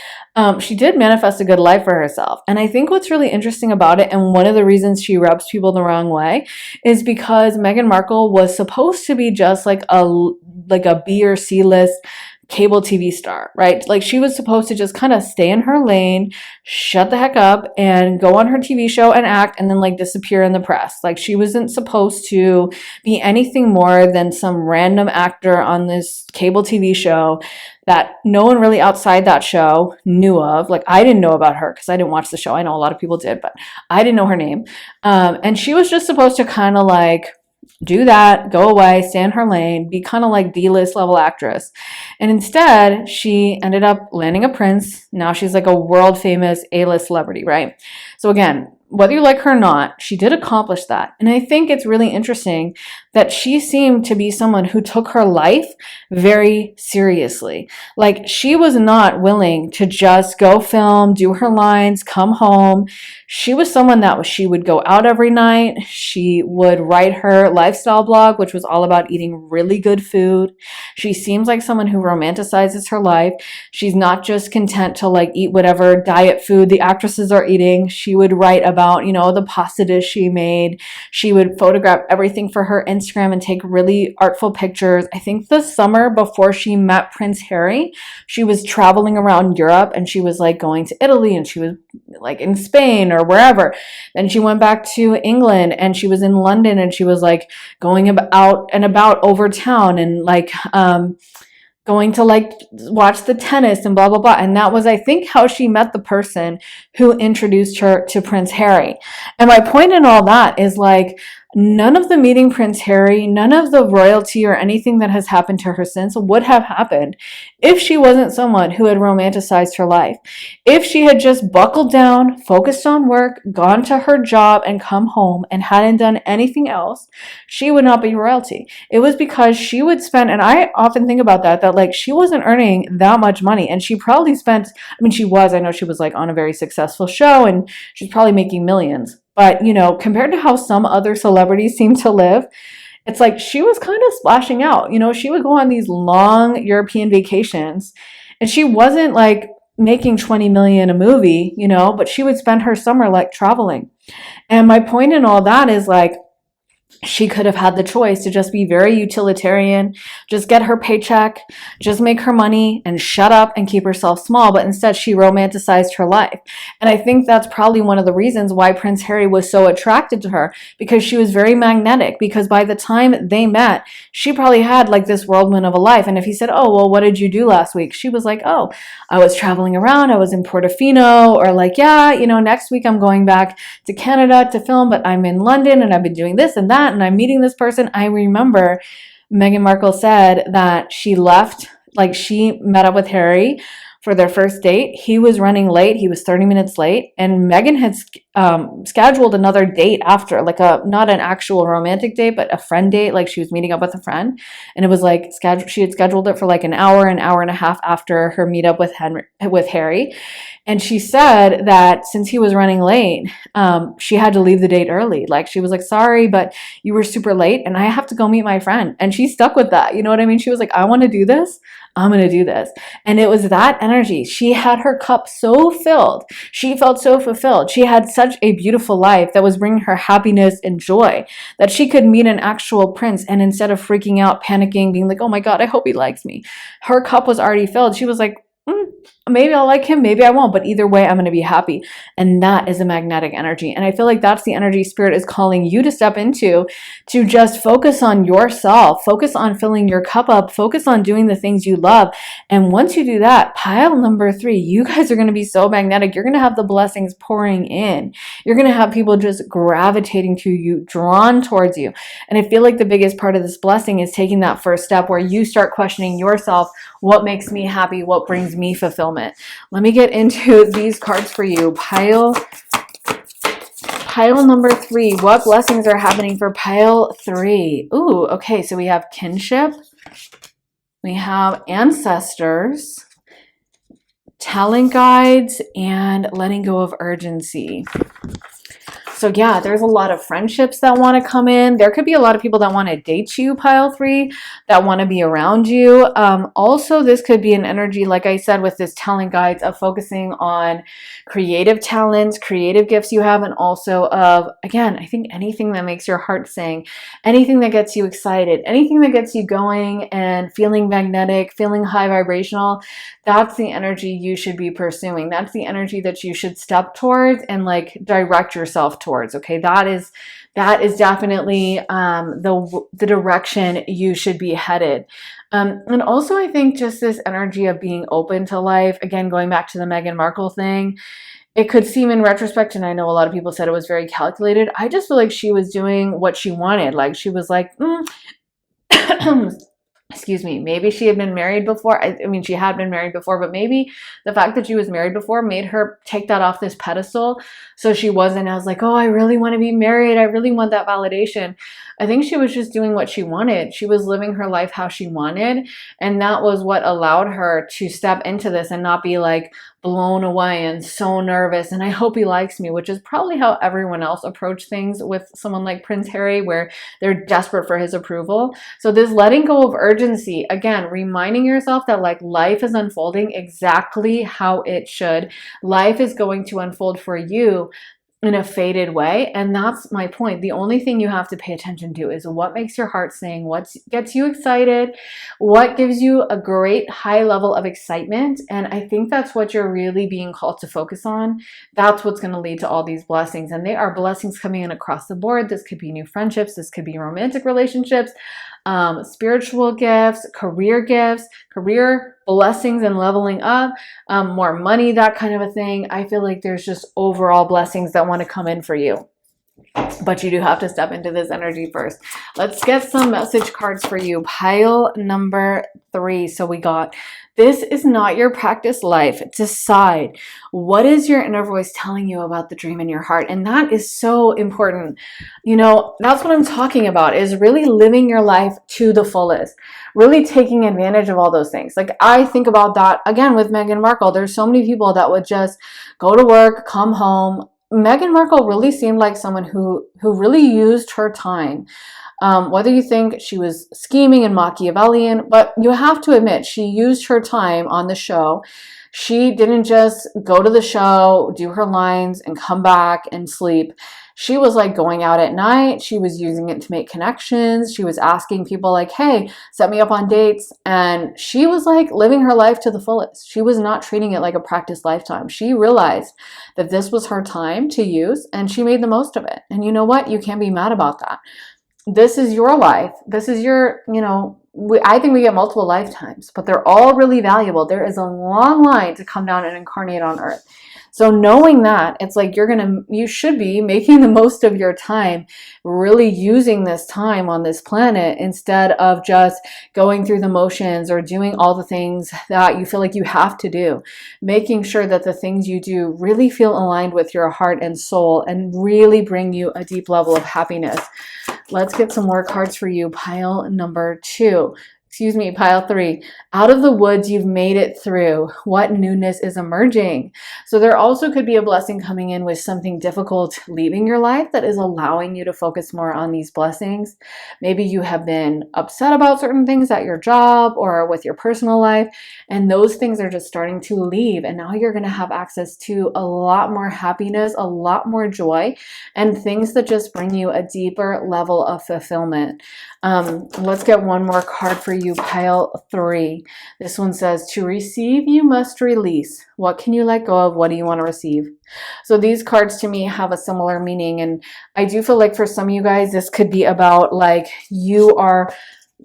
she did manifest a good life for herself. And I think what's really interesting about it, and one of the reasons she rubs people the wrong way, is because Meghan Markle was supposed to be just like a B or C list cable TV star, right? Like she was supposed to just kind of stay in her lane, shut the heck up, and go on her TV show and act, and then like disappear in the press. Like she wasn't supposed to be anything more than some random actor on this cable TV show that no one really outside that show knew of. Like I didn't know about her because I didn't watch the show. I know a lot of people did, but I didn't know her name. And she was just supposed to kind of like do that, go away, stay in her lane, be kind of like D-list level actress. And instead, she ended up landing a prince. Now she's like a world famous A-list celebrity, right? So again, whether you like her or not, she did accomplish that. And I think it's really interesting that she seemed to be someone who took her life very seriously. Like she was not willing to just go film, do her lines, come home. She was someone that she would go out every night. She would write her lifestyle blog, which was all about eating really good food. She seems like someone who romanticizes her life. She's not just content to like eat whatever diet food the actresses are eating. She would write about, you know, the pasta dish she made. She would photograph everything for her Instagram and take really artful pictures. I think the summer before she met Prince Harry, she was traveling around Europe and she was like going to Italy and she was like in Spain or wherever. Then she went back to England and she was in London and she was like going out and about over town and like going to like watch the tennis and blah, blah, blah. And that was, I think, how she met the person who introduced her to Prince Harry. And my point in all that is like, none of the meeting Prince Harry, none of the royalty or anything that has happened to her since would have happened if she wasn't someone who had romanticized her life. If she had just buckled down, focused on work, gone to her job and come home and hadn't done anything else, she would not be royalty. It was because she would spend, and I often think about that like she wasn't earning that much money and she probably spent, I know she was like on a very successful show and she's probably making millions. But, you know, compared to how some other celebrities seem to live, it's like she was kind of splashing out. You know, she would go on these long European vacations and she wasn't like making 20 million a movie, you know, but she would spend her summer like traveling. And my point in all that is like, she could have had the choice to just be very utilitarian, just get her paycheck, just make her money and shut up and keep herself small. But instead, she romanticized her life. And I think that's probably one of the reasons why Prince Harry was so attracted to her, because she was very magnetic. Because by the time they met, she probably had like this whirlwind of a life. And if he said, oh, well, what did you do last week? She was like, oh, I was traveling around. I was in Portofino. Or like, yeah, you know, next week I'm going back to Canada to film, but I'm in London and I've been doing this and that. And I'm meeting this person. I remember Meghan Markle said that she left, like she met up with Harry for their first date. He was running late. He was 30 minutes late. And Meghan had scheduled another date after, like not an actual romantic date, but a friend date. Like she was meeting up with a friend. And it was like, she had scheduled it for like an hour and a half after her meetup with Harry. And she said that since he was running late, she had to leave the date early. Like she was like, sorry, but you were super late and I have to go meet my friend. And she stuck with that. You know what I mean? She was like, I want to do this. I'm going to do this. And it was that energy. She had her cup so filled. She felt so fulfilled. She had such a beautiful life that was bringing her happiness and joy that she could meet an actual prince. And instead of freaking out, panicking, being like, oh my God, I hope he likes me, her cup was already filled. She was like, maybe I'll like him, maybe I won't, but either way, I'm going to be happy. And that is a magnetic energy. And I feel like that's the energy Spirit is calling you to step into, to just focus on yourself, focus on filling your cup up, focus on doing the things you love. And once you do that, pile number 3, you guys are going to be so magnetic. You're going to have the blessings pouring in. You're going to have people just gravitating to you, drawn towards you. And I feel like the biggest part of this blessing is taking that first step where you start questioning yourself. What makes me happy? What brings me fulfillment? Let me get into these cards for you. Pile number 3. What blessings are happening for pile 3? Ooh, okay. So we have kinship. We have ancestors, talent guides, and letting go of urgency. So yeah, there's a lot of friendships that want to come in. There could be a lot of people that want to date you, pile three, that want to be around you. Also, this could be an energy, like I said, with this talent guides of focusing on creative talents, creative gifts you have, and also of, again, I think anything that makes your heart sing, anything that gets you excited, anything that gets you going and feeling magnetic, feeling high vibrational. That's the energy you should be pursuing. That's the energy that you should step towards and like direct yourself towards. Okay, that is definitely the direction you should be headed. And also, I think just this energy of being open to life. Again, going back to the Meghan Markle thing, it could seem in retrospect, and I know a lot of people said it was very calculated. I just feel like she was doing what she wanted. Like she was like, excuse me, maybe she had been married before. I mean, she had been married before, but maybe the fact that she was married before made her take that off this pedestal. So she wasn't as like, oh, I really want to be married. I really want that validation. I think she was just doing what she wanted. She was living her life how she wanted. And that was what allowed her to step into this and not be like blown away and so nervous. And I hope he likes me, which is probably how everyone else approached things with someone like Prince Harry, where they're desperate for his approval. So this letting go of urgency, again, reminding yourself that like life is unfolding exactly how it should. Life is going to unfold for you in a faded way. And that's my point. The only thing you have to pay attention to is what makes your heart sing, what gets you excited, what gives you a great high level of excitement. And I think that's what you're really being called to focus on. That's what's going to lead to all these blessings. And they are blessings coming in across the board. This could be new friendships. This could be romantic relationships, spiritual gifts, career blessings and leveling up, more money, that kind of a thing. I feel like there's just overall blessings that want to come in for you. But you do have to step into this energy first. Let's get some message cards for you. Pile number 3. So we got, this is not your practice life. Decide, what is your inner voice telling you about the dream in your heart? And that is so important. You know, that's what I'm talking about, is really living your life to the fullest, really taking advantage of all those things. Like I think about that again with Meghan Markle. There's so many people that would just go to work, come home. Meghan Markle really seemed like someone who really used her time. Whether you think she was scheming and Machiavellian, but you have to admit she used her time on the show. She didn't just go to the show, do her lines, and come back and sleep. She was like going out at night. She was using it to make connections. She was asking people like, hey, set me up on dates. And she was like living her life to the fullest. She was not treating it like a practice lifetime. She realized that this was her time to use and she made the most of it. And you know what? You can't be mad about that. This is your life. This is your, I think we get multiple lifetimes, but they're all really valuable. There is a long line to come down and incarnate on earth. So knowing that, it's like you should be making the most of your time, really using this time on this planet instead of just going through the motions or doing all the things that you feel like you have to do. Making sure that the things you do really feel aligned with your heart and soul and really bring you a deep level of happiness. Let's get some more cards for you. Pile number 2. Pile 3. Out of the woods, you've made it through. What newness is emerging? So there also could be a blessing coming in with something difficult leaving your life that is allowing you to focus more on these blessings. Maybe you have been upset about certain things at your job or with your personal life, and those things are just starting to leave. And now you're going to have access to a lot more happiness, a lot more joy, and things that just bring you a deeper level of fulfillment. Let's get one more card for you, pile 3. This one says, to receive, you must release. What can you let go of? What do you want to receive? So these cards to me have a similar meaning. And I do feel like for some of you guys, this could be about like you are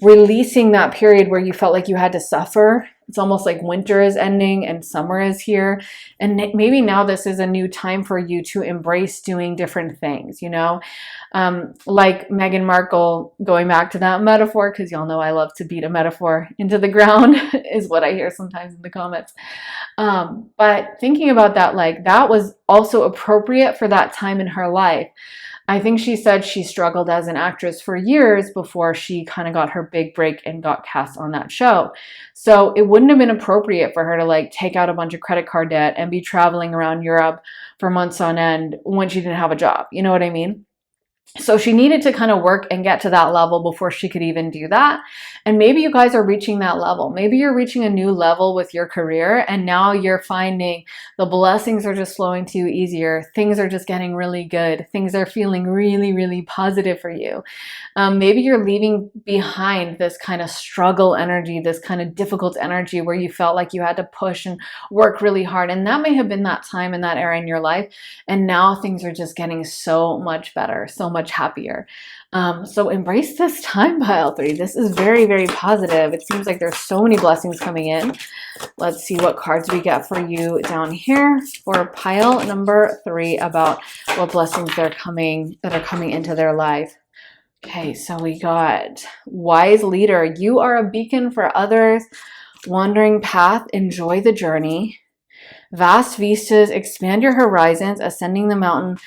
releasing that period where you felt like you had to suffer. It's almost like winter is ending and summer is here. And maybe now this is a new time for you to embrace doing different things, like Meghan Markle, going back to that metaphor, because y'all know I love to beat a metaphor into the ground is what I hear sometimes in the comments. But thinking about that, like that was also appropriate for that time in her life. I think she said she struggled as an actress for years before she kind of got her big break and got cast on that show. So it wouldn't have been appropriate for her to like take out a bunch of credit card debt and be traveling around Europe for months on end when she didn't have a job. You know what I mean? So she needed to kind of work and get to that level before she could even do that. And maybe you guys are reaching that level. Maybe you're reaching a new level with your career, and now you're finding the blessings are just flowing to you easier. Things are just getting really good. Things are feeling really, really positive for you. Maybe you're leaving behind this kind of struggle energy, this kind of difficult energy where you felt like you had to push and work really hard. And that may have been that time and that era in your life. And now things are just getting so much better, so much happier. So embrace this time, pile 3. This is very, very positive. It seems like there's so many blessings coming in. Let's see what cards we get for you down here for pile number 3 about what blessings that are coming into their life. Okay, so we got wise leader. You are a beacon for others. Wandering path, enjoy the journey. Vast vistas, expand your horizons. Ascending the mountain,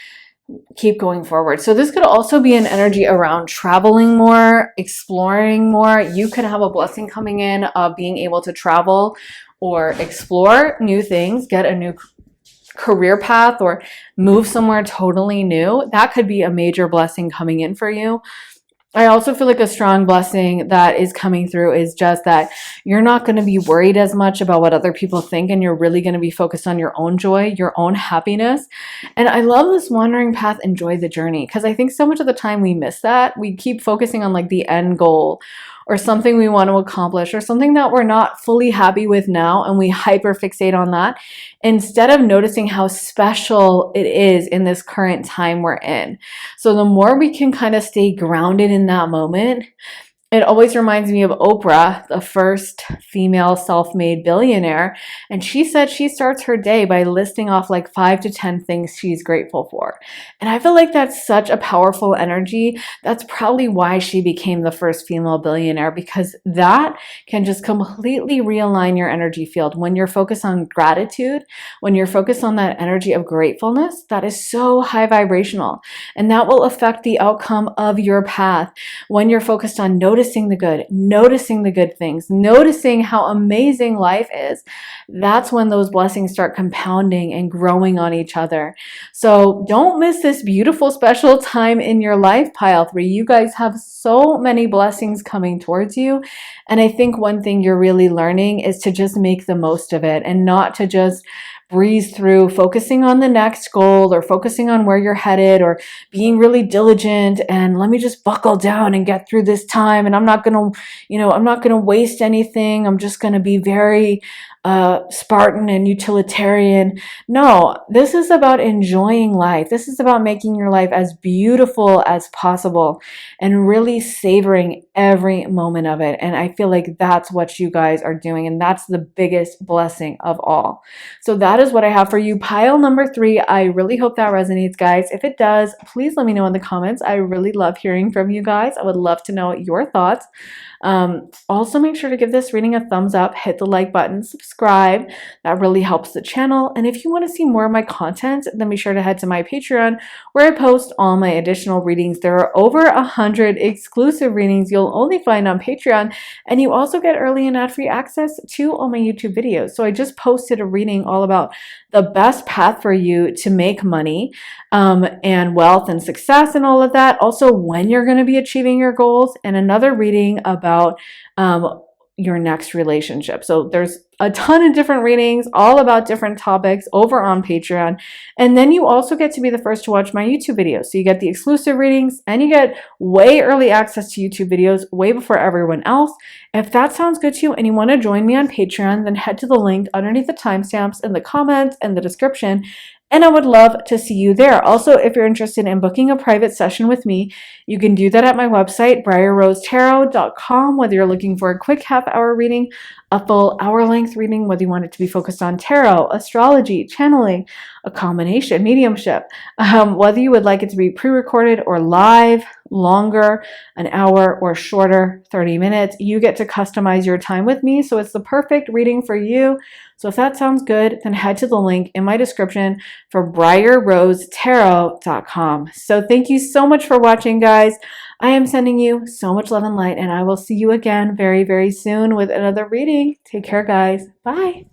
keep going forward. So this could also be an energy around traveling more, exploring more. You could have a blessing coming in of being able to travel or explore new things, get a new career path, or move somewhere totally new. That could be a major blessing coming in for you. I also feel like a strong blessing that is coming through is just that you're not going to be worried as much about what other people think, and you're really going to be focused on your own joy, your own happiness. And I love this wandering path, enjoy the journey, because I think so much of the time we miss that. We keep focusing on like the end goal or something we want to accomplish or something that we're not fully happy with now, and we hyper fixate on that instead of noticing how special it is in this current time we're in. So the more we can kind of stay grounded in that moment, it always reminds me of Oprah, the first female self-made billionaire. And she said she starts her day by listing off like 5 to 10 things she's grateful for. And I feel like that's such a powerful energy. That's probably why she became the first female billionaire, because that can just completely realign your energy field. When you're focused on gratitude, when you're focused on that energy of gratefulness, that is so high vibrational. And that will affect the outcome of your path. When you're focused on noticing the good things, noticing how amazing life is, that's when those blessings start compounding and growing on each other. So don't miss this beautiful, special time in your life, pile 3. You guys have so many blessings coming towards you. And I think one thing you're really learning is to just make the most of it and not to just breeze through focusing on the next goal or focusing on where you're headed or being really diligent and let me just buckle down and get through this time, and I'm not going to waste anything. I'm just going to be very Spartan and utilitarian. No, this is about enjoying life. This is about making your life as beautiful as possible and really savoring every moment of it. And I feel like that's what you guys are doing, and that's the biggest blessing of all. So that is what I have for you. Pile number 3. I really hope that resonates, guys. If it does, please let me know in the comments. I really love hearing from you guys. I would love to know your thoughts. Also, make sure to give this reading a thumbs up, hit the like button, subscribe. That really helps the channel. And if you want to see more of my content, then be sure to head to my Patreon, where I post all my additional readings. There are over 100 exclusive readings you'll only find on Patreon, and you also get early and ad-free access to all my YouTube videos. So I just posted a reading all about the best path for you to make money and wealth and success and all of that. Also, when you're going to be achieving your goals, and another reading about your next relationship. So there's a ton of different readings all about different topics over on Patreon. And then you also get to be the first to watch my YouTube videos. So you get the exclusive readings and you get way early access to YouTube videos way before everyone else. If that sounds good to you and you want to join me on Patreon, then head to the link underneath the timestamps in the comments and the description. And I would love to see you there. Also, if you're interested in booking a private session with me, you can do that at my website, briarrosetarot.com, whether you're looking for a quick half-hour reading, a full hour-length reading, whether you want it to be focused on tarot, astrology, channeling, a combination, mediumship, whether you would like it to be pre-recorded or live, longer, an hour, or shorter, 30 minutes. You get to customize your time with me, so it's the perfect reading for you. So if that sounds good, then head to the link in my description for briarrosetarot.com. So thank you so much for watching, guys. I am sending you so much love and light, and I will see you again very, very soon with another reading. Take care, guys. Bye.